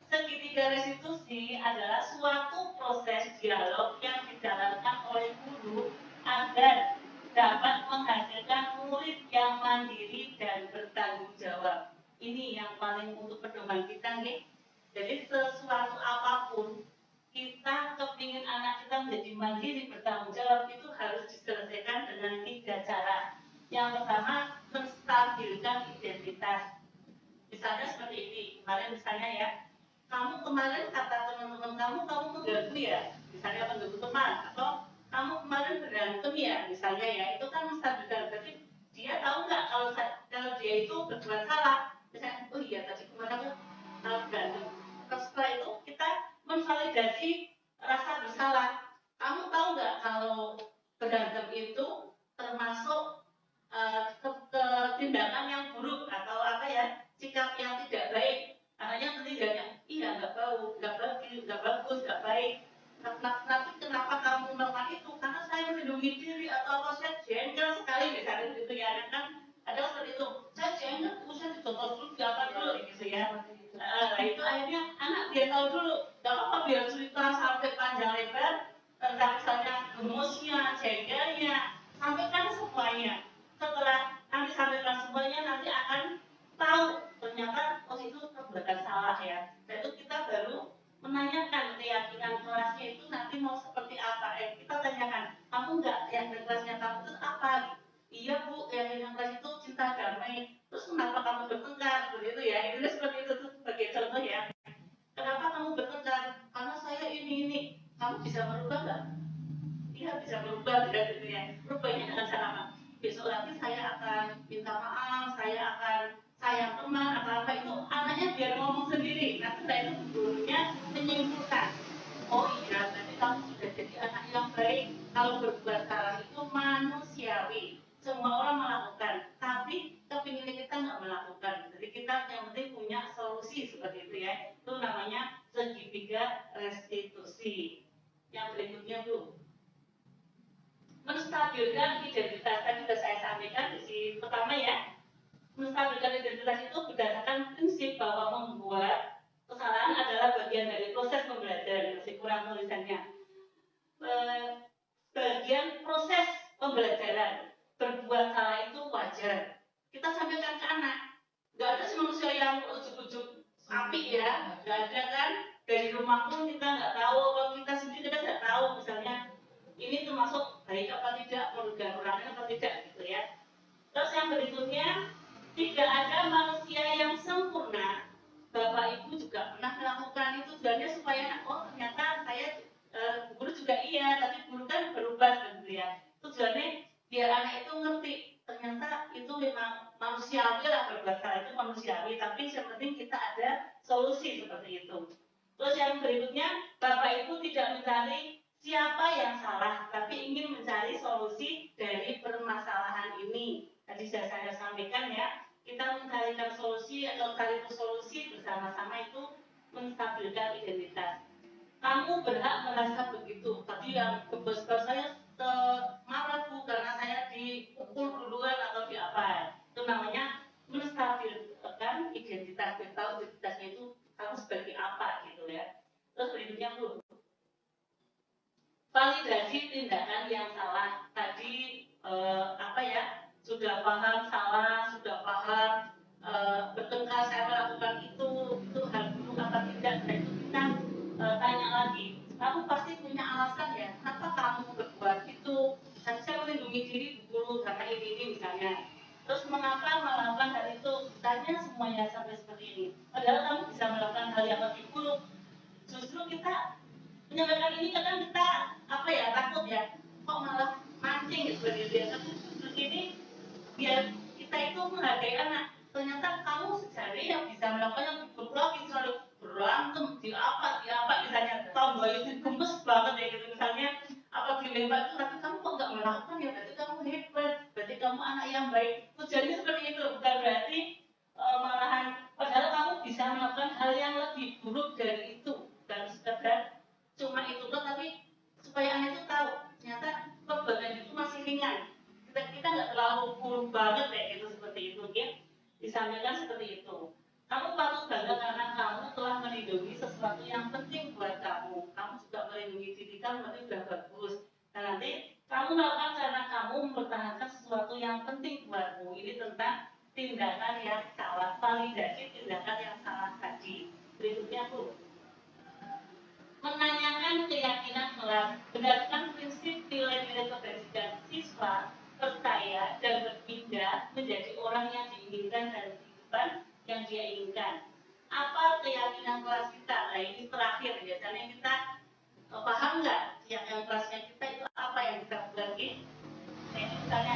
Segitiga restitusi adalah suatu proses dialog yang dijalankan oleh guru agar dapat menghasilkan murid yang mandiri dan bertanggung jawab. Ini yang paling untuk pedoman kita nih. Jadi sesuatu apapun kita kepingin anak kita menjadi mandiri bertanggung jawab itu harus diselesaikan dengan 3 cara. Yang pertama menstabilkan identitas. Misalnya seperti ini, kemarin misalnya ya, kamu kemarin kata teman-teman kamu mengganggu ya, misalnya mengganggu teman, atau kamu kemarin berantem ya, misalnya ya, itu kan menstabilkan. Berarti dia tahu nggak kalau dia itu berbuat salah, misalnya, oh iya tadi kemarin aku berantem. Terus setelah itu kita menvalidasi rasa bersalah. Kamu tahu nggak kalau berantem itu termasuk tindakan yang buruk atau sikap yang tidak baik. Anaknya tidak, iya nggak bagus, nggak baik. Tapi kenapa kamu melakukan itu? Karena saya melindungi diri atau saya jengkel sekali misalnya gitu ya, kan ada seperti itu. Saya jengkel, saya dicontoh dulu, apa dulu gitu ya. Nah itu akhirnya anak dia tahu dulu, nggak apa biar cerita sampai panjang lebar tentang misalnya gemosnya, jengkelnya, sampaikan semuanya. Setelah nanti sampaikan semuanya, nanti akan tahu ternyata itu perbuatan salah ya. Dan itu kita baru menanyakan keyakinan kelasnya itu nanti mau menstabilkan identitas. Tadi sudah saya sampaikan di pertama ya. Menstabilkan identitas itu berdasarkan prinsip bahwa membuat kesalahan adalah bagian dari proses pembelajaran. Masih kurang tulisannya. Bagian proses pembelajaran. Berbuat salah itu wajar. Kita sampaikan ke anak. Nggak ada manusia yang ujuk-ujuk api ya. Nggak ada kan. Dari rumah pun kita nggak tahu. Kalau kita sendiri kita nggak tahu. Misalnya ini termasuk baik apa tidak, merugikan orang apa tidak gitu ya. Terus yang berikutnya, tidak ada manusia yang sempurna. Bapak Ibu juga pernah melakukan itu tujuannya supaya ternyata saya guru juga iya, tapi guru kan berubah gitu ya. Tujuannya biar anak itu ngerti ternyata itu memang manusiawi lah, berbuat salah itu manusiawi, tapi yang penting kita ada solusi seperti itu. Terus yang berikutnya, Bapak Ibu tidak mencari siapa yang salah, tapi ingin mencari solusi dari permasalahan ini. Tadi sudah saya sampaikan ya, kita mencarikan solusi atau cari solusi bersama-sama itu menstabilkan identitas. Kamu berhak merasa begitu. Tadi yang bos saya marah Bu karena saya dipukul duluan atau di apa. Itu namanya menstabilkan identitas. Kita tahu identitasnya itu kamu sebagai apa gitu ya. Terus berikutnya Bu, validasi tindakan yang salah. Tadi sudah paham salah, sudah paham bertengkar saya melakukan itu hal buruk apa tidak. Nah itu kita tanya lagi. Kamu pasti punya alasan ya, kenapa kamu berbuat itu? Dan saya melindungi diri dulu karena ini misalnya. Terus mengapa melakukan hal itu? Tanya semuanya sampai seperti ini. Padahal kamu bisa melakukan hal yang lebih buruk. Justru kita menyampaikan ini kadang kita takut ya, kok malah mancing seperti itu ya. Tapi justru ini biar kita itu menghargai anak. Ternyata kamu sejari yang bisa melakukan yang buruk lagi, selalu berantem di apa misalnya tambah itu gemes banget ya gitu misalnya apa dilempar itu, tapi kamu kok nggak melakukan ya, berarti kamu hebat, berarti kamu anak yang baik. Tujuannya seperti itu, bukan berarti malahan padahal kamu bisa melakukan hal yang lebih buruk dari itu, dan sekedar cuma itu loh, tapi supaya anak itu tahu ternyata perbuatan itu masih ringan. Kita nggak terlalu buruk banget kayak gitu, seperti itu ya. Disampaikan seperti itu. Kamu patut bangga karena kamu telah melindungi sesuatu yang penting buat kamu. Kamu juga melindungi diri kamu, berarti sudah bagus. Dan nanti kamu melakukan karena kamu mempertahankan sesuatu yang penting buatmu. Ini tentang tindakan yang salah, validasi tindakan yang salah tadi. Berikutnya Bu, menanyakan keyakinan kelas berdasarkan prinsip nilai-nilai kebajikan siswa percaya dan berpindah menjadi orang yang diinginkan dan kehidupan yang dia inginkan. Apa keyakinan kelas kita? Nah ini terakhir, biasanya kita paham nggak keyakinan kelasnya kita itu apa yang kita bagi? Nah ini misalnya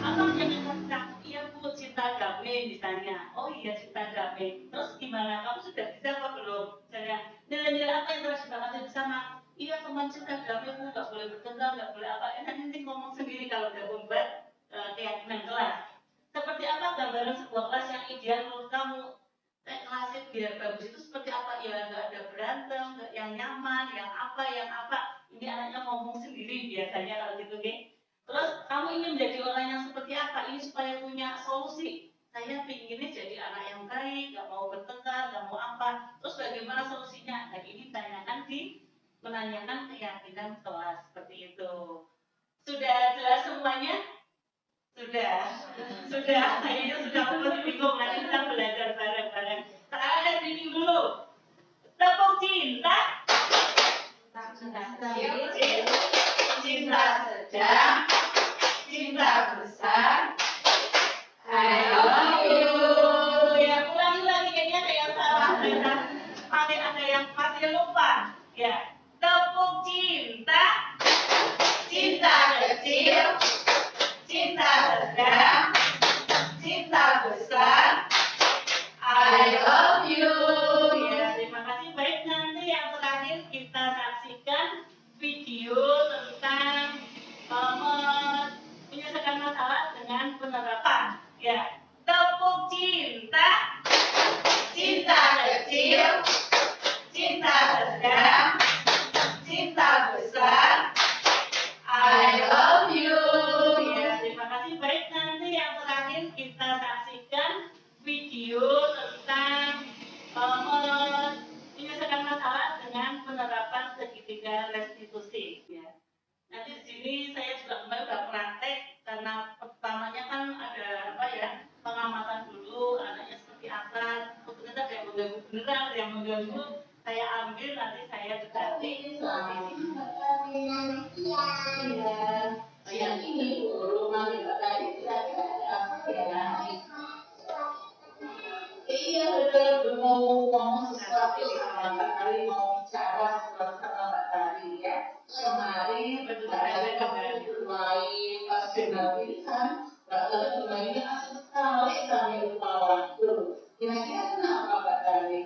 apa keyakinan kita? Iya Bu, cinta damai misalnya. Oh iya cinta damai. Terus gimana? Kamu sudah bisa apa belum? Misalnya nilai-nilai apa yang telah disepakati bersama? Iya teman cinta damai Bu, nggak boleh bertengkar, nggak boleh apa. Nanti ngomong sendiri kalau udah membuat keyakinan kelas. Seperti apa gambaran sebuah kelas yang ideal menurut kamu? Kelasnya biar bagus itu seperti apa? Ya nggak ada berantem, yang nyaman, yang apa. Ini anaknya ngomong sendiri biasanya kalau gitu, nih. Terus kamu ingin menjadi orang yang seperti apa? Ini supaya punya solusi. Saya pinginnya jadi anak yang baik, nggak mau bertengkar, nggak mau apa. Terus bagaimana solusinya? Dan ini ditanyakan menanyakan keyakinan kelas seperti itu. Sudah jelas semuanya? Sudah. Kayaknya sudah mulai bingung. Nanti kita belajar bareng-bareng. Terakhir ini dulu. Tepuk cinta. Cinta sedang, cinta besar. I love you. Ya, ulangi lagi kayaknya ada yang salah. Ada yang masih lupa. Ya, tepuk cinta. Cinta kecil. Cinta sedang, cinta besar. I love you. Ya, terima kasih. Baik, nanti yang terakhir kita saksikan video tentang menyelesaikan masalah dengan penerapan. Ya, tepuk cinta. Cinta kecil, cinta sedang, cinta besar. I love you. tetap yang mengganggu beneran, yang mengganggu saya ambil nanti saya dekati. Yang ini rumah tadi kira-kira ada apa ya? Iya betul, mau ngomong sesuatu sama Mbak Tari, mau bicara sesuatu sama Mbak Tari ya. Kemarin Mbak Tari mulai pas final pilihan, Mbak Tari kemarin asal sekali kami lupa waktu. Kira-kira kenapa Mbak Tari?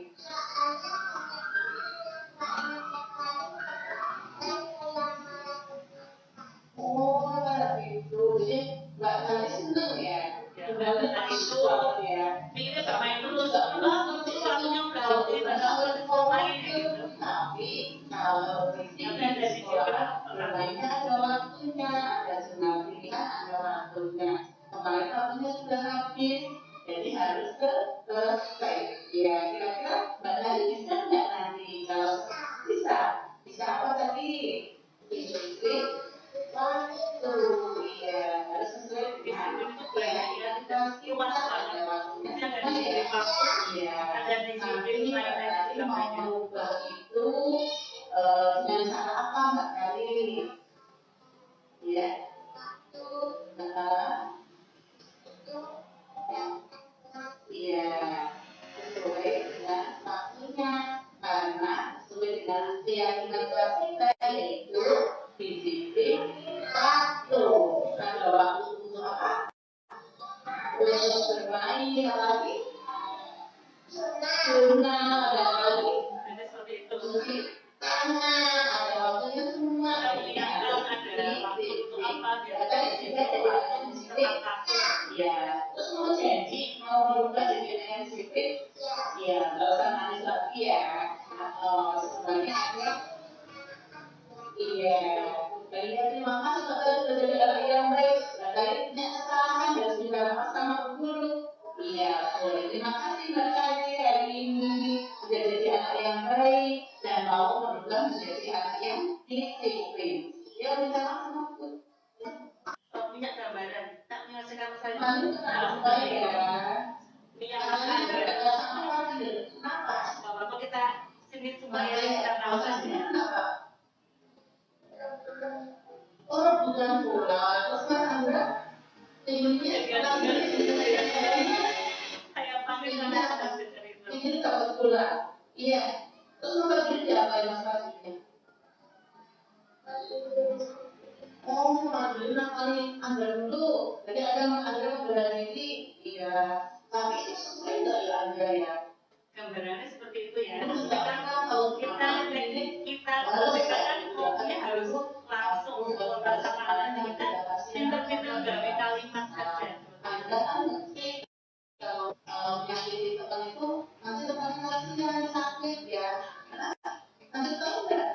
Oh, itu jadi Mbak Tari seneng ya. Mbak Tari itu ya. Ini bermain terus, waktunya udah habis, ada main gitu. Tapi kalau di sini di sekolah bermainnya ada waktunya, ada senam pilihan ada waktunya. Kemarin waktunya sudah habis, jadi harus selesai. Ya kira-kira Mbak Tari bisa nggak nanti? Kalau bisa apa tadi? Disiplin. Waktu, iya harus sesuai dengan kita ada waktunya. Iya, nanti Mbak Tari mau merubah itu dengan cara apa Mbak Tari? Ya, iya, sesuai dengan waktunya karena sesuai dengan keyakinan kita yaitu disiplin waktu. Ada waktu untuk apa? Untuk bermain lagi. Sunnah ada lagi. Cuci tangan ada waktunya semua. Ada waktu untuk apa Ya, terus mau jadi mau berubah jadi dengan disiplin, ya nggak usah nangis lagi ya. Sebenarnya ada, iya, terima kasih Mbak Tari sudah jadi anak yang baik. Mbak Tari punya kesalahan dan sudah sama guru. Iya, boleh. Terima kasih Mbak Tari hari ini sudah jadi anak yang baik dan mau berubah menjadi anak yang disiplin. Ya, minta maaf sama guru. Punya gambaran, tak menyelesaikan masalah Nanti kenapa ya? punya gambaran. Kenapa? Apa kita sini supaya kita tahu saja. Oh, bukan pula. Terus kan Anda tingginya Saya panggil karena cerita. ini takut pula. Iya. Terus Bapak jadi apa yang masalahnya? Oh, Madrina paling Anda dulu. Jadi Anda berani ini, iya. Tapi itu sesuai nggak ya Anda ya? Gambarannya seperti itu ya. Kalau Kita kan ngomongnya harus langsung kontak sama anak kita. Pinter-pinter gawe kalimat saja. Anda kan mesti kalau menyakiti teman itu nanti temannya lagi sakit ya. Nanti tahu nggak?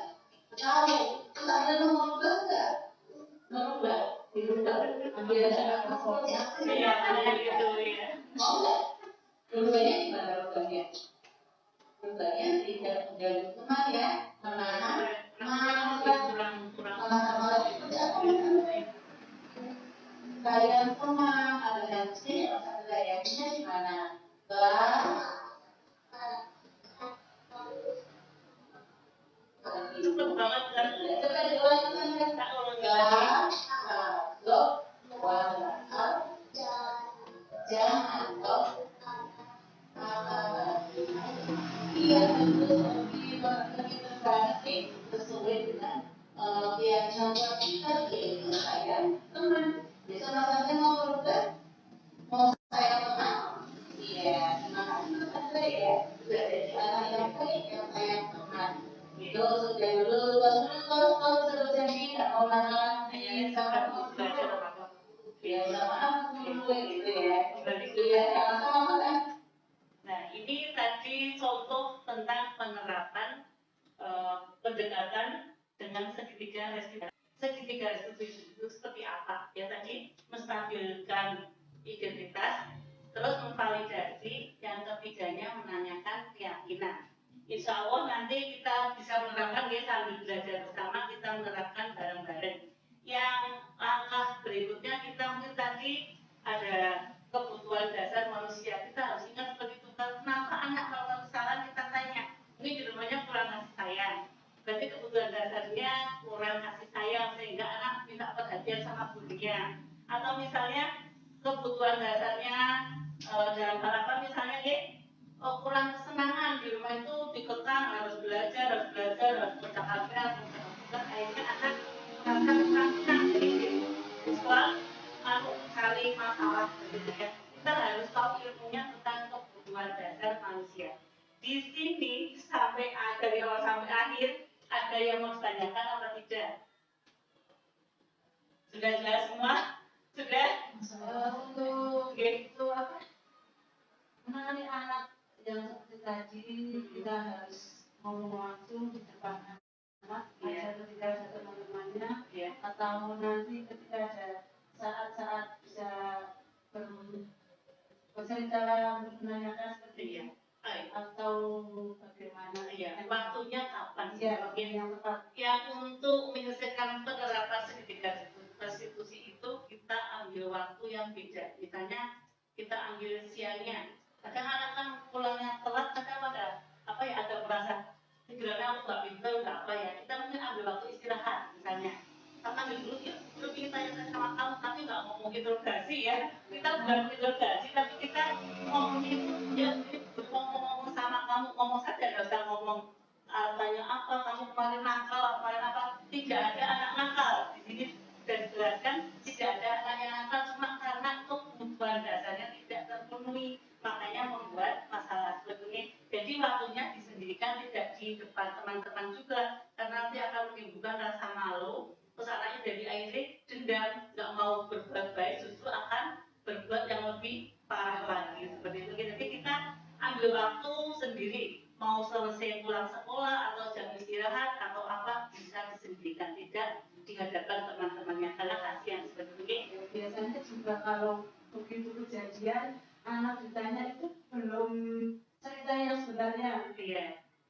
Tahu. Terus Anda mau merubah nggak? Merubah. Dirubah. Ambil cara seperti apa? Iya, ada gitu ya. Mau nggak? Rubahnya gimana rubahnya? Rubahnya tidak menjadi teman ya. Menahan. Kurang seperti apa? Kalian teman, ada yang sini, ada yang sini di mana? Cepet banget kan? Coba diulangi Tak ulangi lagi. Jangan kok. Iya betul, begitu banget sih sesuai dengan keyakinan kita yaitu saya teman. Bisa rasanya mau berubah, mau saya teman. Iya, terima kasih Anda ya sudah jadi anak yang baik yang saya teman. Itu sudah dulu kalau sudah jadi tidak mau makan ini sama ya sama aku dulu gitu ya. Iya, sama kan. Nah, ini tadi contoh tentang penerapan pendekatan dengan segitiga restitusi. Segitiga restitusi itu seperti apa? Ya tadi menstabilkan identitas, terus memvalidasi, yang ketiganya menanyakan keyakinan. Insya Allah nanti kita bisa menerapkan ya sambil belajar bersama, kita menerapkan bareng-bareng. Yang langkah berikutnya kita mungkin tadi ada kebutuhan dasar manusia. Kita harus ingat seperti itu. Kenapa anak kurang kesenangan di rumah itu dikekang harus belajar, harus bercakap-cakap, akhirnya anak merasa kurang senang di siswa cari masalah begitu ya. Kita harus tahu ilmunya tentang kebutuhan dasar manusia. Di sini sampai dari awal sampai akhir ada yang mau ditanyakan apa tidak? Sudah jelas semua? Sudah? Untuk itu apa? Mengenai anak yang seperti tadi kita harus ngomong langsung di depan anak, agar ketika ada teman-temannya, atau nanti ketika ada saat-saat bisa bercerita menanyakan seperti itu, atau bagaimana? Waktunya kapan? Yang tepat. Ya, untuk menyelesaikan penerapan pendidikan restitusi itu kita ambil waktu yang beda. Misalnya kita ambil siangnya. Kadang anak kan pulangnya telat, kadang ada merasa pikirannya aku nggak pintar, nggak apa ya. Kita mungkin ambil waktu istirahat misalnya. Kita ambil dulu ya, belum ingin tanya sama kamu, tapi nggak ngomong interogasi ya. Kita bukan interogasi, tapi kita ngomong itu ya, ngomong sama kamu, ngomong saja, nggak usah ngomong tanya apa, kamu kemarin nakal, tidak ada anak nakal di sini. Dan dijelaskan tidak ada anak yang nakal, cuma karena kebutuhan dasarnya tidak terpenuhi, makanya membuat masalah seperti ini. Jadi waktunya disendirikan, tidak di depan teman-teman juga, karena nanti akan menimbulkan rasa malu. Terus anaknya jadi akhirnya dendam, nggak mau berbuat baik, justru akan berbuat yang lebih parah lagi seperti itu. Jadi kita ambil waktu sendiri, mau selesai pulang sekolah atau jam istirahat atau apa bisa disendirikan, tidak di hadapan teman-temannya, karena kasihan seperti ini. Biasanya juga kalau begitu kejadian anak ditanya itu belum cerita yang sebenarnya.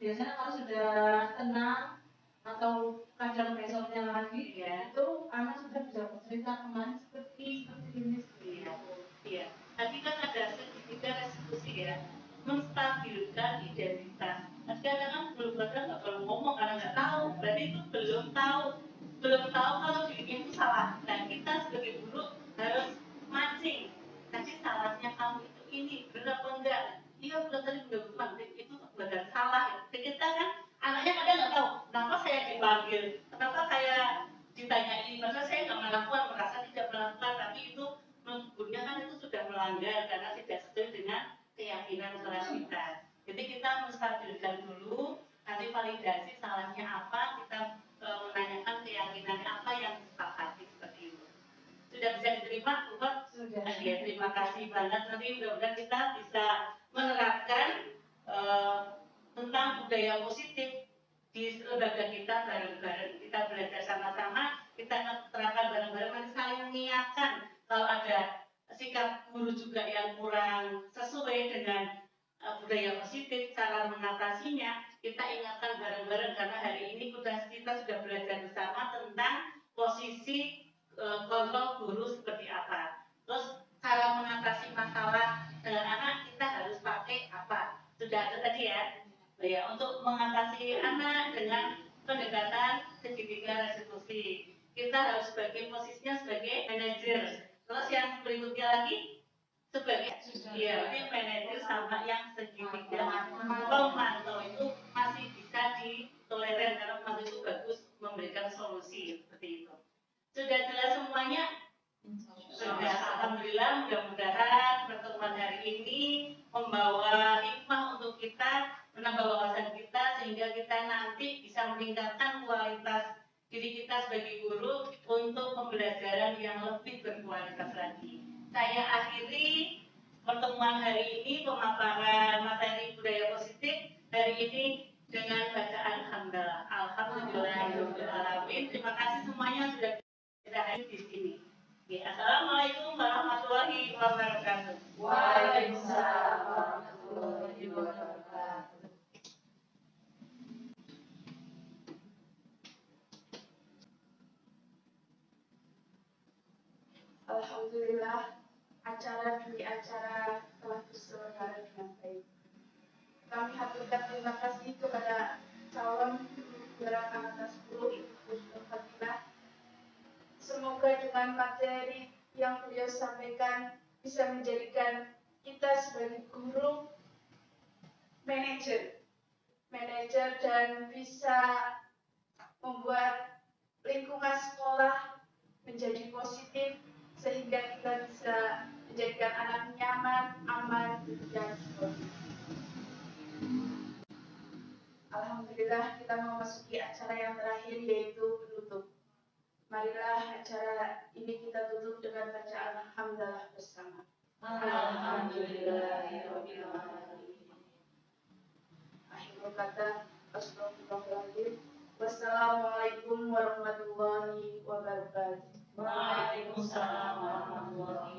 Biasanya kalau sudah tenang atau kadang besoknya lagi, itu anak sudah bisa bercerita kemarin seperti ini. Tadi kan ada segitiga restitusi ya, menstabilkan identitas. Kadang-kadang belum nggak perlu ngomong karena nggak tahu, berarti itu belum tahu kalau dirinya itu salah. Dan kita sebagai guru harus mancing. Tadi salahnya kamu itu ini, benar apa enggak? Iya benar tadi benar, itu benar salah. Kita kan anaknya kadang nggak tahu, kenapa saya dipanggil, kenapa saya ditanyain, masa saya nggak melakukan, merasa tidak melakukan, tapi itu menurut gurunya kan itu sudah melanggar karena tidak sesuai dengan keyakinan kelas kita. Jadi kita menstabilkan dulu, nanti validasi salahnya apa, kita menanyakan keyakinannya apa yang disepakati seperti itu. Sudah bisa diterima, Bu? Sudah. Ya, terima kasih banget. Nanti mudah-mudahan kita bisa menerapkan tentang budaya positif di lembaga kita bareng-bareng. Kita belajar sama-sama, kita terapkan bareng-bareng, nanti saling mengingatkan kalau ada sikap guru juga yang kurang sesuai dengan budaya positif, cara mengatasinya, kita ingatkan bareng-bareng karena hari ini kita sudah belajar bersama tentang posisi kontrol guru seperti apa. Terus cara mengatasi masalah dengan anak kita harus pakai apa? Sudah ada tadi ya. Ya, untuk mengatasi anak dengan pendekatan segitiga restitusi, kita harus sebagai posisinya sebagai manajer. Terus yang berikutnya lagi sebagai tim manajer sama yang segitiga pemantau itu masih bisa ditolerir karena pemantau itu bagus memberikan solusi seperti itu. Sudah jelas semuanya? Sudah, alhamdulillah. Mudah-mudahan pertemuan hari ini membawa hikmah untuk kita, menambah wawasan kita sehingga kita nanti bisa meningkatkan kualitas diri kita sebagai guru untuk pembelajaran yang lebih berkualitas lagi. Saya akhiri pertemuan hari ini, pemaparan materi budaya positif hari ini dengan bacaan hamdalah. Alhamdulillahirobbilalamin. Terima kasih semuanya sudah bisa hadir di sini. Assalamualaikum warahmatullahi wabarakatuh. Waalaikumsalam warahmatullahi wabarakatuh. Alhamdulillah, acara demi acara telah terselenggara dengan baik. Kami haturkan terima kasih kepada calon guru atas guru Ibu Fadilah. Semoga dengan materi yang beliau sampaikan bisa menjadikan kita sebagai guru manajer dan bisa membuat lingkungan sekolah menjadi positif sehingga kita bisa menjadikan anak nyaman, aman, dan positif. Alhamdulillah kita memasuki acara yang terakhir yaitu penutup. Marilah acara ini kita tutup dengan bacaan hamdalah bersama. Alhamdulillahirabbil alamin. Akhirul kata astagfirullahaladzim. Wassalamualaikum warahmatullahi wabarakatuh. Waalaikumsalam warahmatullahi